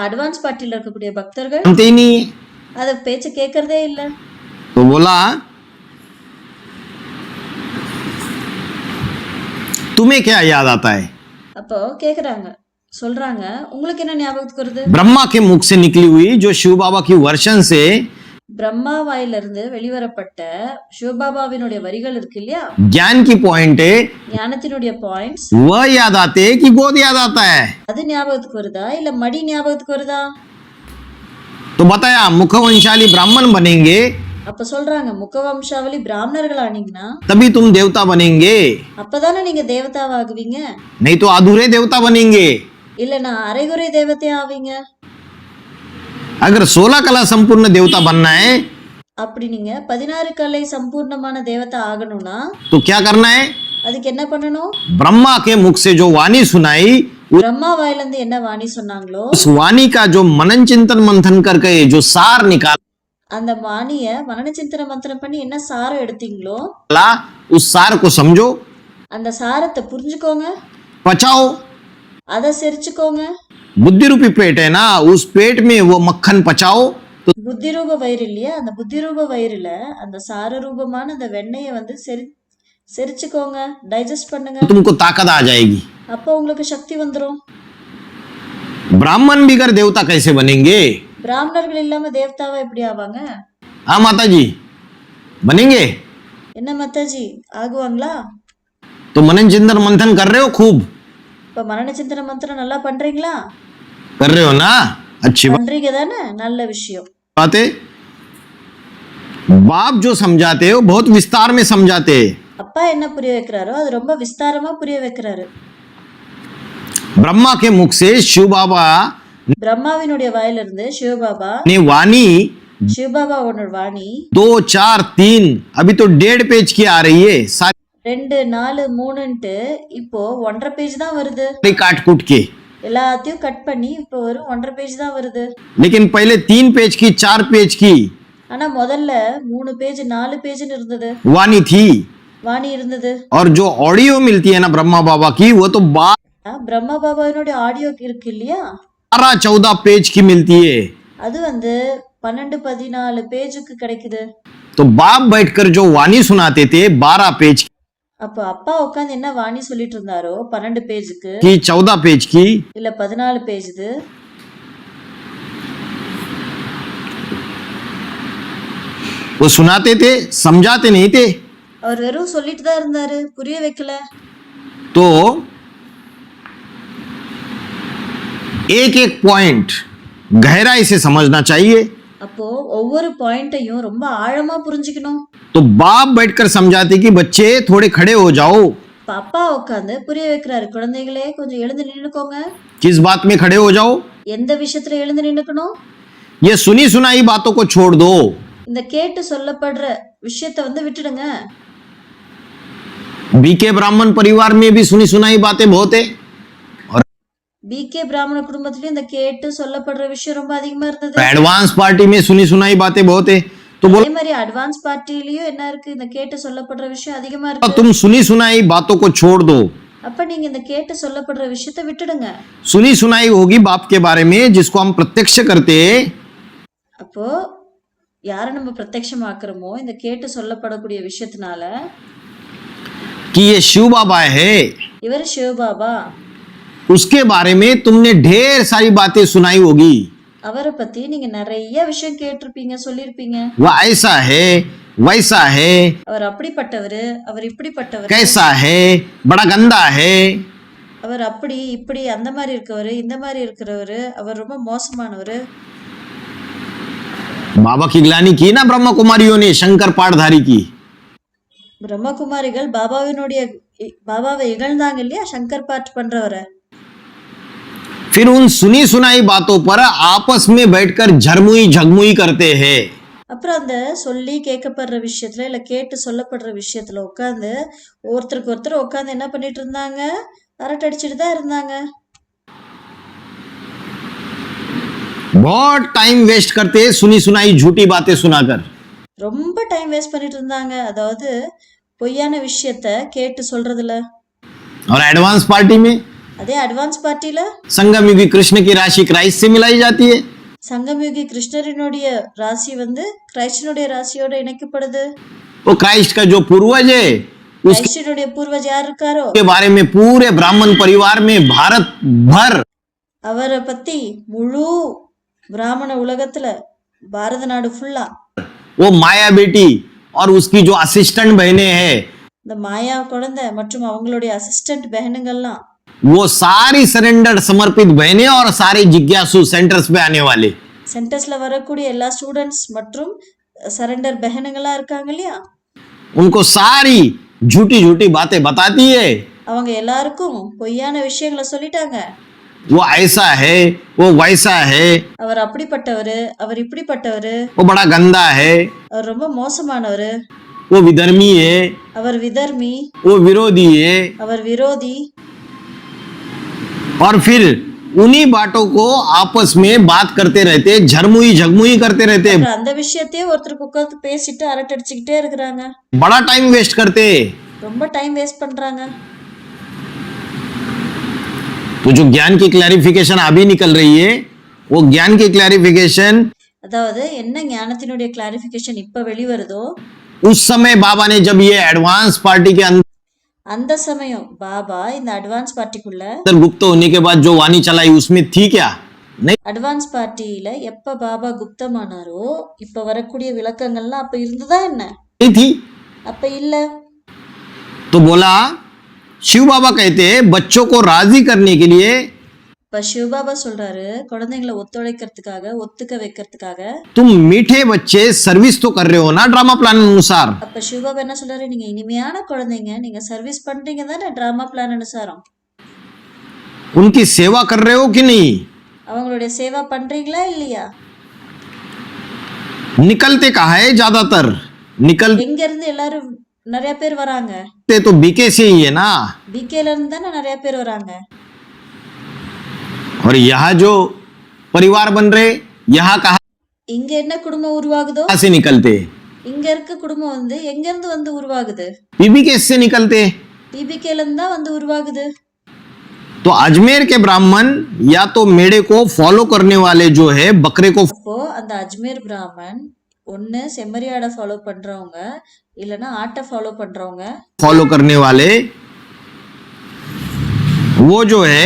அட்வான்ஸ் பார்ட்டில இருக்கக்கூடிய பக்தர்கள் मानते ही नहीं है। அத பேச்சு கேட்கறதே இல்ல। तो बोला तुम्हें क्या याद आता है? அப்போ கேக்குறாங்க, சொல்றாங்க உங்களுக்கு என்ன ஞாபகத்துக்கு வருது? ब्रह्मा के मुख से निकली हुई जो शिव बाबा की वर्षन से பிரம்மா வாயிலிருந்து வெளிவரப்பட்ட சிவபாபாவினுடைய வரிகள் இருக்கு இல்லையா, ज्ञान की पॉइंट है, ஞானத்தினுடைய பாயிண்ட்ஸ், वह याद आते हैं कि गोद याद आता है। அது ஞாபகத்துக்கு வருதா இல்ல மடி ஞாபகத்துக்கு வருதா? तो बताया मुखवंशाली ब्राह्मण बनेंगे அப்ப சொல்றாங்க முகவம்சாவளி பிராமணர்கள் ஆனீங்கன்னா तभी तुम देवता बनेंगे, அப்பதானே நீங்க தேவதாவாகுவீங்க, नहीं तो अधूरे देवता बनेंगे। இல்லனா அரைகுறை தேவதையா ஆவீங்க। अगर 16 कला संपूर्ण देवता बनना है அப்படி நீங்க 16 கலை சம்பூர்ணமான தேவதா ஆகணும்னா तो क्या करना है? அதுக்கு என்ன பண்ணணும்? ब्रह्मा के मुख से जो वाणी सुनाई பிரம்மா வாயிலிருந்து என்ன வாணி சொன்னாங்களோ उस वाणी का जो मनन चिंतन मंथन करके जो सार निकाला, அந்த வாணிய மனன சிந்தனை மந்திரம் பண்ணி என்ன சாரம் எடுத்தீங்களோ उस सार को समझो, அந்த சாரத்தை புரிஞ்சுக்கோங்க, पचाओ। அதை செரிச்சுக்கோங்க। बुद्धि रूपी पेट है ना, उस पेट में वो मक्खन पचाओ तो புத்தி ரூப வயிறு இல்லையா, அந்த புத்தி ரூப வயிறுல அந்த சார ரூபமான அந்த வெண்ணெய செரிச்சுக்கோங்க, டைஜஸ்ட் பண்ணுங்க, तुमको ताकत आ जाएगी। அப்போ உங்களுக்கு சக்தி வந்துரும்। ब्राह्मण बिगर देवता कैसे बनेंगे? பிராமணர்கள் இல்லாம தேவதாவா எப்படி ஆவாங்க? हाँ माता जी बनेंगे। என்ன மத்தாஜி ஆகுவாங்களா? तो मनन चिंतन मंथन कर रहे हो खूब? இப்ப மனன சிந்தனை மந்திரம் நல்லா பண்றீங்களா? कर रहे हो ना, अच्छी பண்றீங்க தானே, நல்ல விஷயம்। बात है। बाप जो समझाते हो बहुत विस्तार में समझाते हैं। அப்பா என்ன புரிய வைக்கிறாரோ அது ரொம்ப விஸ்தாரமா புரிய வைக்கிறாரு। ब्रह्मा के मुख से शिव बाबा பிரம்மாவினுடைய வாயிலிருந்து சிவபாபா ने वाणी சிவபாபாவோட வாணி 2, 4, 3 अभी तो 1.5 पेज की आ रही है, सारी 2, 4, 3ன்ட்டு இப்போ 1.5 பேஜ் தான் வருது, काट कूट के। எல்லாத்தையும் கட் பண்ணி இப்போ ஒரு 1.5 பேஜ் தான் வருது। लेकिन पहले 3 पेज की 4 पेज की ஆனா முதல்ல 3 பேஜ் 4 பேஜ்னு இருந்தது, वाणी थी। வாணி இருந்தது। और जो ऑडियो मिलती है ना ब्रह्मा बाबा की वो तो பிரம்மா பாபாவினுடைய ஆடியோ இருக்கு இல்லையா, 12-14 पेज की मिलती है। அது 12-14 பேஜுக்கு கிடைக்குது. तो बाप बैठकर जो वाणी सुनाते थे 12 पेज அப்ப அப்பா உட்காந்து என்ன வாணி சொல்லிட்டு இருந்தாரோ 12 பேஜுக்கு की, 14 पेज की, இல்ல 14 பேஜுது, वो सुनाते थे, समझाते नहीं थे। அவர் வெறும் சொல்லிட்டு தான் இருந்தாரு, புரிய வைக்கல. तो एक एक पॉइंट गहराई से समझना चाहिए। அப்போ ஒவ்வொரு பாயிண்ட்டையும் ரொம்ப ஆழமா புரிஞ்சுக்கணும். तो बाप बैठकर समझाते कि बच्चे थोड़े खड़े हो जाओ। இப்ப அப்பா உட்காந்து புரிய வைக்கிறாரு, குழந்தைகளே கொஞ்சம் எழுந்து நின்னுக்கோங்க. किस बात में खड़े हो जाओ? எந்த விஷயத்துல எழுந்து நின்னுக்கணும்? ये सुनी सुनाई बातों को छोड़ दो। இந்த கேட்டு சொல்லப்படுற விஷயத்தை வந்து விட்டுடுங்க. बीके ब्राह्मण परिवार में भी सुनी सुनाई बातें बहुत है, और பிகே பிராமண குடும்பத்திலயும் இந்த கேட்டு சொல்லப்படுற விஷயம் ரொம்ப அதிகமா இருந்தது. एडवांस पार्टी में सुनी सुनाई बातें बहुत है। तो बोलो, அதே மாதிரி அட்வான்ஸ் பார்ட்டிலயும் என்ன இருக்கு, இந்த கேட்டு சொல்லப்படுற விஷயம் அதிகமா तो இருக்கு. तुम सुनी सुनाई बातों को छोड़ दो। அப்ப நீங்க இந்த கேட்டு சொல்லப்படுற விஷயத்தை விட்டுடுங்க. सुनी सुनाई होगी बाप के बारे में, जिसको हम प्रत्यक्ष करते हैं। அப்போ யார நம்ம பிரத்யட்சமாக்குறோமோ இந்த கேட்டு சொல்லப்படக்கூடிய விஷயத்தினால, कि ये शिव बाबा है, இவர் சிவபாபா, उसके बारे में तुमने ढेर सारी बातें सुनाई होगी। அவரை பத்தி நீங்க நிறைய விஷயம் கேட்டிருப்பீங்க, சொல்லியிருப்பீங்க. वह ऐसा है, वैसा है, அவர் அப்படிப்பட்டவரு, அவர் இப்படிப்பட்டவர், कैसा है, बड़ा गंदा है। அவர் அப்படி இப்படி அந்த மாதிரி இருக்கவரு, இந்த மாதிரி இருக்கிறவரு, அவர் ரொம்ப மோசமானவரு. बाबा की ग्लानी की ना ब्रह्म कुमारियों ने शंकर पाठधारी की। பிரம்மகுமாரிகள் பாபாவை இகழ்ந்தாங்க இல்லையா, சங்கர் பாட் பண்றவரை. फिर उन सुनी सुनाई बातों पर आपस में बैठकर झरमुई झगमुई करते हैं। அப்புறம் அந்த சொல்லி கேட்கப்படுற விஷயத்துல இல்ல கேட்டு சொல்லப்படுற விஷயத்துல உட்காந்து ஒருத்தருக்கு ஒருத்தர் உட்காந்து என்ன பண்ணிட்டு இருந்தாங்க, அரட்டை அடிச்சுட்டு தான் இருந்தாங்க. बहुत टाइम वेस्ट करते हैं सुनी सुनाई झूठी बातें सुनाकर। ரொம்ப டைம் வேஸ்ட் பண்ணிட்டு இருந்தாங்க, அதாவது பொய்யான விஷயத்த கேட்டு சொல்றதுல. और एडवांस पार्टी में அதே அட்வான்ஸ் பார்ட்டில संगम युगी कृष्ण की राशि क्राइस्ट से मिलाई जाती है। சங்கமயுகி கிருஷ்ணரினுடைய ராசி வந்து கிரைஸ்டனுடைய ராசியோட இணைக்கப்படுது. वो क्राइस्ट का जो पूर्वज है, उसके கிரைஸ்டனுடைய பூர்வஜ் யார் இருக்காரோ बारे में पूरे ब्राह्मण परिवार में भारत भर அவரை பத்தி முழு பிராமண உலகத்துல பாரத நாடு ஃபுல்லா वो माया बेटी और उसकी जो असिस्टेंट बहनें हैं, இந்த மாயா குழந்தை மற்றும் அவங்களுடைய அசிஸ்டன்ட் பहனுங்கள்லாம், वो सारी सरेंडर समर्पित बहनें और सारे जिज्ञासु सेंटर्स पे आने वाले, சென்டர்ஸ்ல வரக்கூடிய எல்லா ஸ்டூடெண்ட்ஸ் மற்றும் சரண்டர் பहனுங்களா இருக்காங்க இல்லையா, उनको सारी झूठी झूठी बातें बताती है। அவங்க எல்லாருக்கும் பொய்யான விஷயங்களை சொல்லிட்டாங்க. वो ऐसा है, वो वैसा है, அவர் அப்படிப்பட்டவரு, அவர் இப்படிப்பட்டவரு, वो बड़ा गंदा है, அவர் ரொம்ப மோசமானவரு, वो विधर्मी है, அவர் விதர்மி, वो विरोधी है। அவர் விரோதி. और फिर उन्हीं बातों को आपस में बात करते रहते, झरमुई झगमुई करते रहते, அப்புறம் அந்த விஷயத்தையே ஒருத்தருக்கு உட்காந்து பேசிட்டு அரட்டடிச்சுக்கிட்டே இருக்கிறாங்க, बड़ा टाइम वेस्ट करते। ரொம்ப டைம் வேஸ்ட் பண்றாங்க. तो जो ज्ञान की क्लैरिफिकेशन अभी निकल रही है, वो ज्ञान की क्लैरिफिकेशन அதாவது என்ன ஞானத்தினுடைய கிளாரிபிகேஷன் இப்ப வெளிவருதோ, उस समय बाबा ने जब ये एडवांस पार्टी के அந்த சமயம் பாபா இந்த அட்வான்ஸ் பார்ட்டிக்குள்ள, अंदर गुप्त होने के बाद जो वाणी चलाई उसमें थी क्या? नहीं அட்வான்ஸ் பார்ட்டியில எப்ப பாபா குப்தமானாரோ இப்ப வரக்கூடிய விளக்கங்கள்லாம் அப்ப இருந்ததா என்ன? नहीं थी। அப்ப இல்ல. तो बोला, शिव बाबा कहते हैं बच्चों को राजी करने के लिए இப்ப சிவபாபா சொல்றாரு, குழந்தைங்களை ஒத்துழைக்கிறதுக்காக, ஒத்துக்க வைக்கிறதுக்காக. तुम मीठे बच्चे सर्विस तो कर रहे हो ना ड्रामा प्लान अनुसार। அப்ப சிவபாபா என்ன சொல்றாரு, நீங்க இனிமையான குழந்தைங்க, நீங்க சர்வீஸ் பண்றீங்க தானே டிராமா பிளான் அனுசாரம். उनकी सेवा कर रहे हो कि नहीं? அவங்களுடைய சேவா பண்றீங்களா இல்லையா? निकलते कहा है ज्यादातर? निकलते எங்க இருந்து எல்லாரும் நிறைய பேர் வராங்க? तो बीके से ही है ना। பிகேல இருந்து தானே நிறைய பேர் வராங்க. और यहाँ जो परिवार बन रहे, यहाँ कहा இங்க என்ன குடும்பம் உருவாகுதோ, से निकलते, இங்க இருக்க குடும்பம் வந்து எங்க இருந்து வந்து உருவாகுது? बीबीके से निकलते। பிபிகேல இருந்து தான் வந்து உருவாகுது. तो अजमेर के ब्राह्मण या तो मेढ़े को फॉलो करने वाले जो है बकरे को அப்போ அந்த அஜ்மீர் பிராமன் ஒன்னு செம்மறியாடை ஃபாலோ பண்றவங்க இல்லனா ஆட்டை ஃபாலோ பண்றவங்க फॉलो करने वाले वो जो है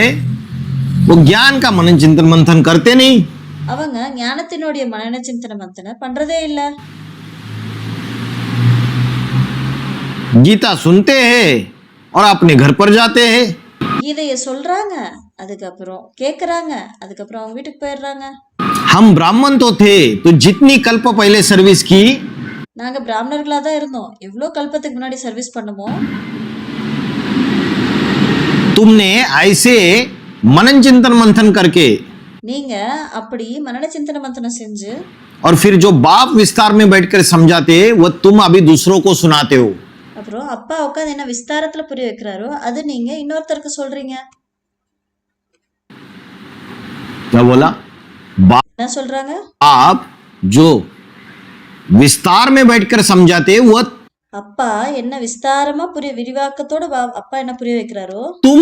वो ज्ञान का मनन चिंतन मंथन करते नहीं। அவங்க ஞானத்தினுடைய மனன சிந்தனை மந்தனை பண்றதே இல்ல। गीता सुनते हैं और अपने घर पर जाते हैं। கீதைய சொல்றாங்க, அதுக்கப்புறம் கேக்குறாங்க, அதுக்கப்புறம் அவங்க வீட்டுக்கு போயிடுறாங்க। हम ब्राह्मण तो थे तो जितनी कल्प पहले सर्विस की நாங்க பிராமணர்களா தான் இருந்தோம், எவ்வளவு கல்பத்துக்கு முன்னாடி சர்வீஸ் பண்ணுமோ तुमने ऐसे मनन चिंतन मंथन करके நீங்க அப்படி மனன சிந்தனை மந்தனம் செஞ்சு और फिर जो बाप विस्तार में बैठकर समझाते वो तुम अभी दूसरों को सुनाते हो। அப்புறம் அப்பா உட்காந்து என்ன விஸ்தாரத்துல புரிய வைக்கிறாரோ அது நீங்க இன்னொருத்தருக்கு சொல்றீங்க। क्या बोला? बाप என்ன சொல்றாங்க? आप जो विस्तार में बैठकर समझाते वो அப்பா என்ன விஸ்தாரமா புரிய விரிவாக்கத்தோட அப்பா என்ன புரிய வைக்கிறாரோ तुम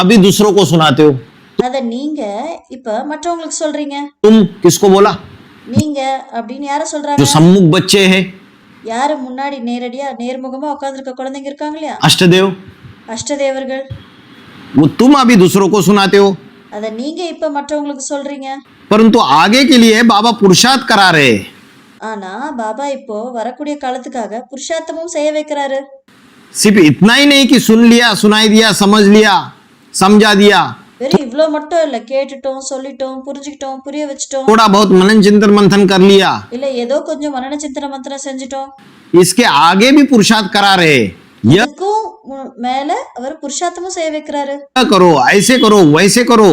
अभी दूसरों को सुनाते हो। அத நீங்க இப்ப மற்றவங்களுக்கு சொல்றீங்க। तुम किसको बोला? நீங்க அப்படின்னு யார जो சொல்றாங்க? सम्मुख बच्चे हैं, யாரு முன்னாடி நேரடியா நேர்முகமா உட்கார்ந்திருக்க குழந்தைங்க இருக்காங்க இல்லையா, अष्टदेव, அஷ்டதேவர்கள், वो तुम अभी दूसरों को सुनाते हो। அத நீங்க இப்ப மற்றவங்களுக்கு சொல்றீங்க। परंतु आगे के लिए बाबा पुरुषार्थ करा रहे। ஆனா பாபா இப்போ வரக்கூடிய காலத்துக்காக புருஷார்த்தமும் செய்ய வைக்கிறாரு। सिर्फ इतना ही नहीं कि सुन लिया, सुनाई दिया, समझ लिया, समझा दिया, வெறும் இவ்ளோ மட்டும் இல்ல, கேட்டுட்டோம், சொல்லிட்டோம், புரிஞ்சுக்கிட்டோம், புரிய வச்சுட்டோம், थोड़ा बहुत मनन चिंतन मंथन कर लिया, இல்ல ஏதோ கொஞ்சம் மனன சிந்தனை மந்திரம் செஞ்சுட்டோம், इसके आगे भी पुरुषार्थ करा रहे। यह இதுக்கும் மேல அவர் புருஷார்த்தமும் செய்ய வைக்கிறாரு। करो, ऐसे करो, वैसे करो,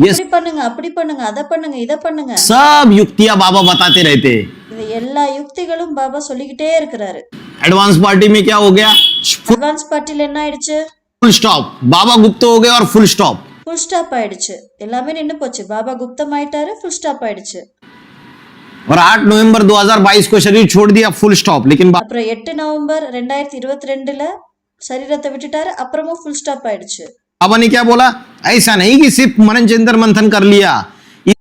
ये இப்படி பண்ணுங்க, அப்படி பண்ணுங்க, அத பண்ணுங்க, இத பண்ணுங்க, सब युक्तियां बाबा बताते रहते। இது எல்லா யுக்திகளும் பாபா சொல்லிக்கிட்டே இருக்கிறாரு। एडवांस पार्टी में क्या हो गया? அட்வான்ஸ் பார்ட்டில என்ன ஆயிடுச்சு? Full stop. बाबा गुप्त हो गए और फुल स्टॉप। ஃபுல் ஸ்டாப் ஆயிடுச்சு, எல்லாமே நின்னு போச்சு, பாபா குப்தம் ஆயிட்டாரு, ஃபுல் ஸ்டாப் ஆயிடுச்சு। और 8 नवंबर 2022 को शरीर छोड़ दिया, फुल स्टॉप। लेकिन அப்புறம் 8 நவம்பர் 2022ல சரீரத்தை விட்டுட்டாரு, அப்புறமும் ஃபுல் ஸ்டாப் ஆயிடுச்சு। बाबा ने क्या बोला? ऐसा नहीं कि सिर्फ मनन चिंतन मंथन कर लिया,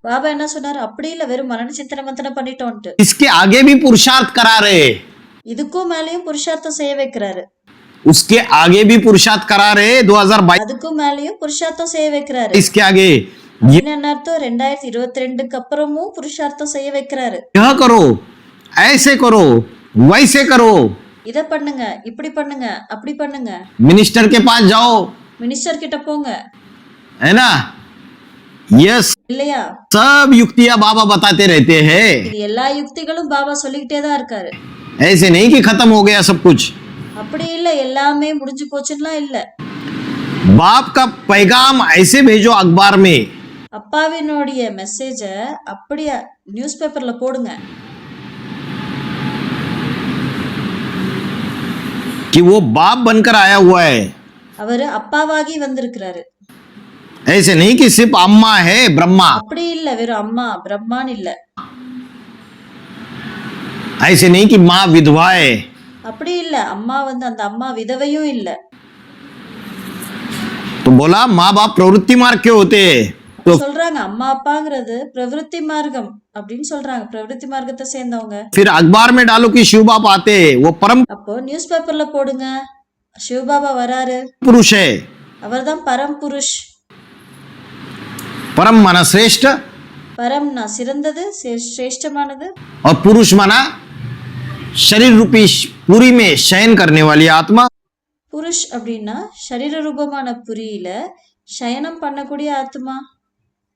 பாபா என்ன சொன்னாரு? அப்படி இல்ல, வெறும் மனன சிந்தனை மந்தனம் பண்ணிட்டோம்ட்டு, इसके आगे भी पुरुषार्थ करा रहे। இதுக்கும் மேலயும் புருஷார்த்தம் செய்ய வைக்கிறாரு, उसके आगे भी पुरुषार्थ करा रहे। 2022 அதுக்கும் மேலயும் புருஷார்த்தம் செய்ய வைக்கிறாரு। इसके आगे என்ன அர்த்தம்? 2022க்கு அப்புறமும் புருஷார்த்தம் செய்ய வைக்கிறாரு। यह करो, ऐसे करो, वैसे करो, இத பண்ணுங்க, இப்படி பண்ணுங்க, அப்படி பண்ணுங்க, मिनिस्टर के पास जाओ, மினிஸ்டர் கிட்ட போங்க, है ना? यस, இல்லையா? सब युक्तियां बाबा बताते रहते हैं। இது எல்லா யுக்திகளும் பாபா சொல்லிக்கிட்டே தான் இருக்காரு। ऐसे नहीं कि खत्म हो गया सब कुछ। அப்படி இல்ல, எல்லாமே முடிஞ்சு போச்சுன்னா இல்ல, बाप का पैगाम ऐसे भेजो अखबार में அப்பாவினுடைய மெசேஜ அப்படியே நியூஸ் பேப்பர்ல போடுங்க, कि वो बाप बनकर आया हुआ है। அவரு அப்பாவாகி வந்திருக்கிறாரு। ऐसे नहीं कि सिर्फ अम्मा है ब्रह्मा, அப்படி இல்ல, வெறும் அம்மா பிரம்மான் இல்ல, ऐसे नहीं कि माँ विधवा है, அப்படி இல்ல, அம்மா அந்த அம்மா விதவையும் இல்ல। तो बोला माँ बाप प्रवृत्ति मार्ग के होते हैं। तो சொல்றாங்க அம்மா அப்பாங்கிறது பிரவருத்தி மார்க்கம் அப்படின்னு சொல்றாங்க, பிரவருத்தி மார்க்கத்தை சேர்ந்தவங்க। फिर अखबार में डालो कि शिव बाप आते हैं, वो परम அப்போ நியூஸ் பேப்பர்ல போடுங்க, சிவபாபா வராரு, पुरुष है। அவர்தான் பரம் புருஷ்। परम माना श्रेष्ठ பரம்னா சிறந்தது, சிரேஷ்டமானது, और पुरुष माना शरीर रूपी पूरी में शयन करने वाली आत्मा। புருஷ் அப்படின்னா சரீர ரூபமான புரியில சயனம் பண்ணக்கூடிய ஆத்மா,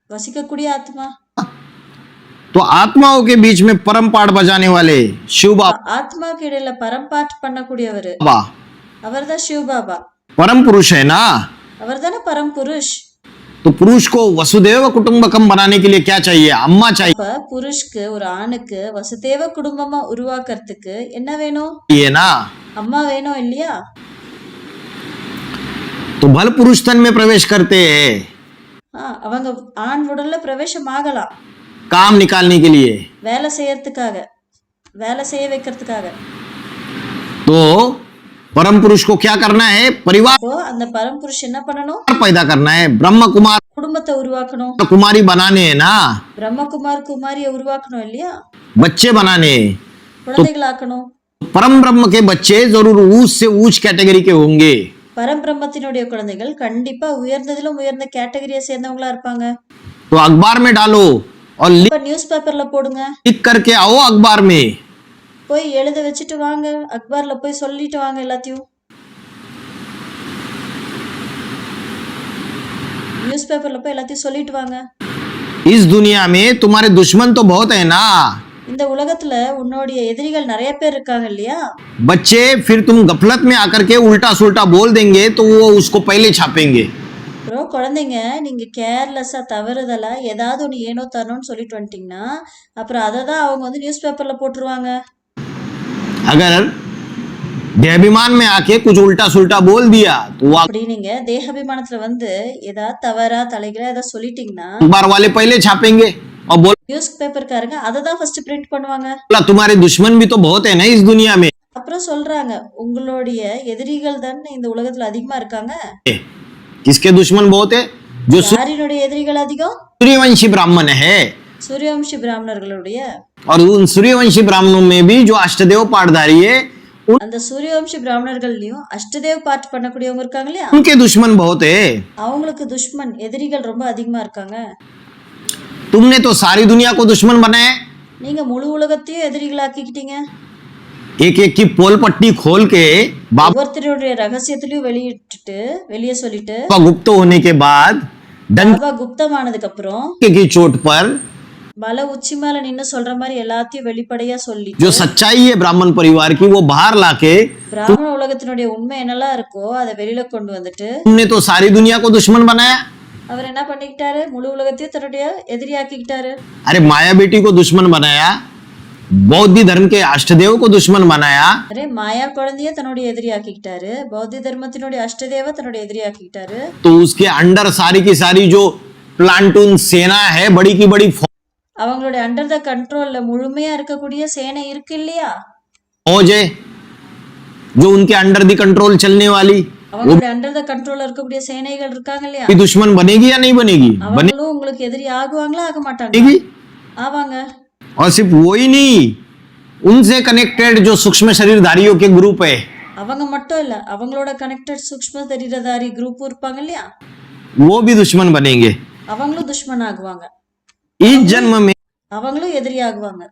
வசிக்கக்கூடிய ஆத்மா। तो आत्माओं के बीच में परम पाठ बजाने वाले शिव बाबा ஆத்மாக்கு இடையில பரம்பாட் பண்ணக்கூடியவரு அவர்தான் சிவபாபா। परम पुरुष है ना? அவர்தானே பரம் புருஷ்। तो पुरुष को वसुदेव कुटुंबकम बनाने के लिए क्या चाहिए? अम्मा चाहिए இப்ப புருஷ்க்கு, ஒரு ஆணுக்கு வசுதேவ குடும்பமா உருவாக்குறதுக்கு என்ன வேணும்? ना? அம்மா வேணும் இல்லையா? तो भल पुरुष तन में प्रवेश करते हैं அவங்க ஆண் உடல்ல பிரவேசம் ஆகலாம், काम निकालने के लिए। வேலை செய்யறதுக்காக, வேலை செய்ய வைக்கிறதுக்காக। तो परम पुरुष को क्या करना है? परिवार அப்போ அந்த பரம்புருஷ் என்ன பண்ணணும்? पैदा करना है, ब्रह्म कुमार குடும்பத்தை உருவாக்கணும், कुमारी बनाने हैं ना, பிரம்மகுமார் குமாரியை உருவாக்கணும் இல்லையா? बच्चे बनाने हैं। குழந்தைகளாக்கணும். परम ब्रह्म के बच्चे जरूर ऊंच से ऊंच कैटेगरी के होंगे। பரம்பிரம்மத்தினுடைய குழந்தைகள் கண்டிப்பா உயர்ந்ததிலும் உயர்ந்த கேட்டகரியை சேர்ந்தவங்களா இருப்பாங்க. तो अखबार में डालो और இப்ப நியூஸ் பேப்பர்ல போடுங்க, लिख करके आओ अखबार में। போய் எழுத வச்சுட்டு வாங்க, அக்பார்ல போய் சொல்லிட்டு வாங்க எல்லாத்தையும். நியூஸ் பேப்பர்ல போய் எல்லாத்தையும் சொல்லிட்டு வாங்க. इस दुनिया में तुम्हारे दुश्मन तो बहुत है ना। இந்த உலகத்துல உன்னுடைய எதிரிகள் நிறைய பேர் இருக்காங்க இல்லையா? बच्चे फिर तुम गफलत में आकर के उल्टा सुल्टा बोल देंगे तो वो उसको पहले छापेंगे। அப்புறம் குழந்தைங்க நீங்க கேர்லெஸ்ஸா தவறுதலா ஏதாவது ஒன்று ஏனோ தரணும்னு சொல்லிட்டு வந்துட்டீங்கன்னா அப்புறம் அதை தான் அவங்க வந்து நியூஸ் பேப்பர்ல போட்டுருவாங்க. अगर देहाभिमान में आके कुछ उल्टा सुल्टा बोल दिया तो वो அப்படி நீங்க தேகாபிமானத்துல வந்து ஏதாவது தவறா தலைகளா ஏதாவது சொல்லிட்டீங்கன்னா अखबार वाले पहले छापेंगे और நியூஸ் பேப்பர்காரங்க அதை தான் ஃபர்ஸ்ட் பிரிண்ட் பண்ணுவாங்க. बोला तुम्हारे दुश्मन भी तो बहुत है ना इस दुनिया में। அப்புறம் சொல்றாங்க உங்களுடைய எதிரிகள் தானே இந்த உலகத்துல அதிகமா இருக்காங்க. किसके दुश्मन बहुत है? जो யாரினுடைய எதிரிகள் அதிகம்? सूर्यवंशी ब्राह्मण है। சூரியவம்சி பிராமணர்களுடைய. और उन सूर्यवंशी ब्राह्मणों में भी जो अष्टदेव पाठधारी है அந்த சூரியவம்சி பிராமணர்கள்லயும் அஷ்டதேவ் பாட்டு பண்ணக்கூடியவங்க இருக்காங்க இல்லையா? उनके दुश्मन बहुत है। அவங்களுக்கு துஷ்மன் எதிரிகள் ரொம்ப அதிகமா இருக்காங்க. तुमने तो सारी दुनिया को दुश्मन बनाया। நீங்க முழு உலகத்தையும் எதிரிகளாக்கிக்கிட்டீங்க. एक एक की पोल पट्टी खोल के बाबा ஒவ்வொருத்தருடைய ரகசியத்திலையும் வெளியிட்டு வெளியே சொல்லிட்டு गुप्त होने के बाद डंके பாபா குப்தமானதுக்கு அப்புறம் की चोट पर மலை உச்சி மேல நின்னு சொல்ற மாதிரி எல்லாத்தையும் வெளிப்படையா சொல்லி जो सच्चाई है ब्राह्मण परिवार की वो बाहर लाके பிராமண உலகத்தினுடைய உண்மை என்னெல்லாம் இருக்கோ அதை வெளியில கொண்டு வந்துட்டு तुमने तो सारी दुनिया को दुश्मन बनाया। அவர் என்ன பண்ணிக்கிட்டாரு? முழு உலகத்தையும் தன்னுடைய எதிரியாக்கிக்கிட்டாரு. अरे माया बेटी को दुश्मन बनाया, बौद्ध धर्म के अष्टदेव को दुश्मन बनाया, அரே மாயா குழந்தைய தன்னுடைய எதிரியாக்கிக்கிட்டாரு, பௌத்த தர்மத்தினுடைய அஷ்டதேவ தன்னுடைய எதிரியாக்கிக்கிட்டாரு. तो उसके अंडर सारी की सारी जो प्लाटून सेना है बड़ी की बड़ी அவங்களுடைய அண்டர் த கண்ட்ரோல்ல முழுமையா இருக்கக்கூடிய சேனை இருக்கு இல்லையா? फौज है जो उनके अंडर दी कंट्रोल चलने वाली அவங்களுடைய அண்டர் த கண்ட்ரோல்ல இருக்கக்கூடிய சேனைகள் இருக்காங்க இல்லையா? भी दुश्मन बनेगी या नहीं बनेगी? அவங்களும் உங்களுக்கு எதிரி ஆகுவாங்களா ஆக மாட்டாங்க? बनेगी। ஆவாங்க. और सिर्फ वही नहीं, उनसे कनेक्टेड जो सूक्ष्म शरीरधारियों के ग्रुप है அவங்க மட்டும் இல்ல, அவங்களோட கனெக்டட் சூக்ஷ்ம சரீரதாரி குரூப் இருப்பாங்க இல்லையா? वो भी दुश्मन बनेंगे। அவங்களும் துஷ்மன் ஆகுவாங்க. इस जन्म में அவங்களும் எதிரி ஆகுவாங்க.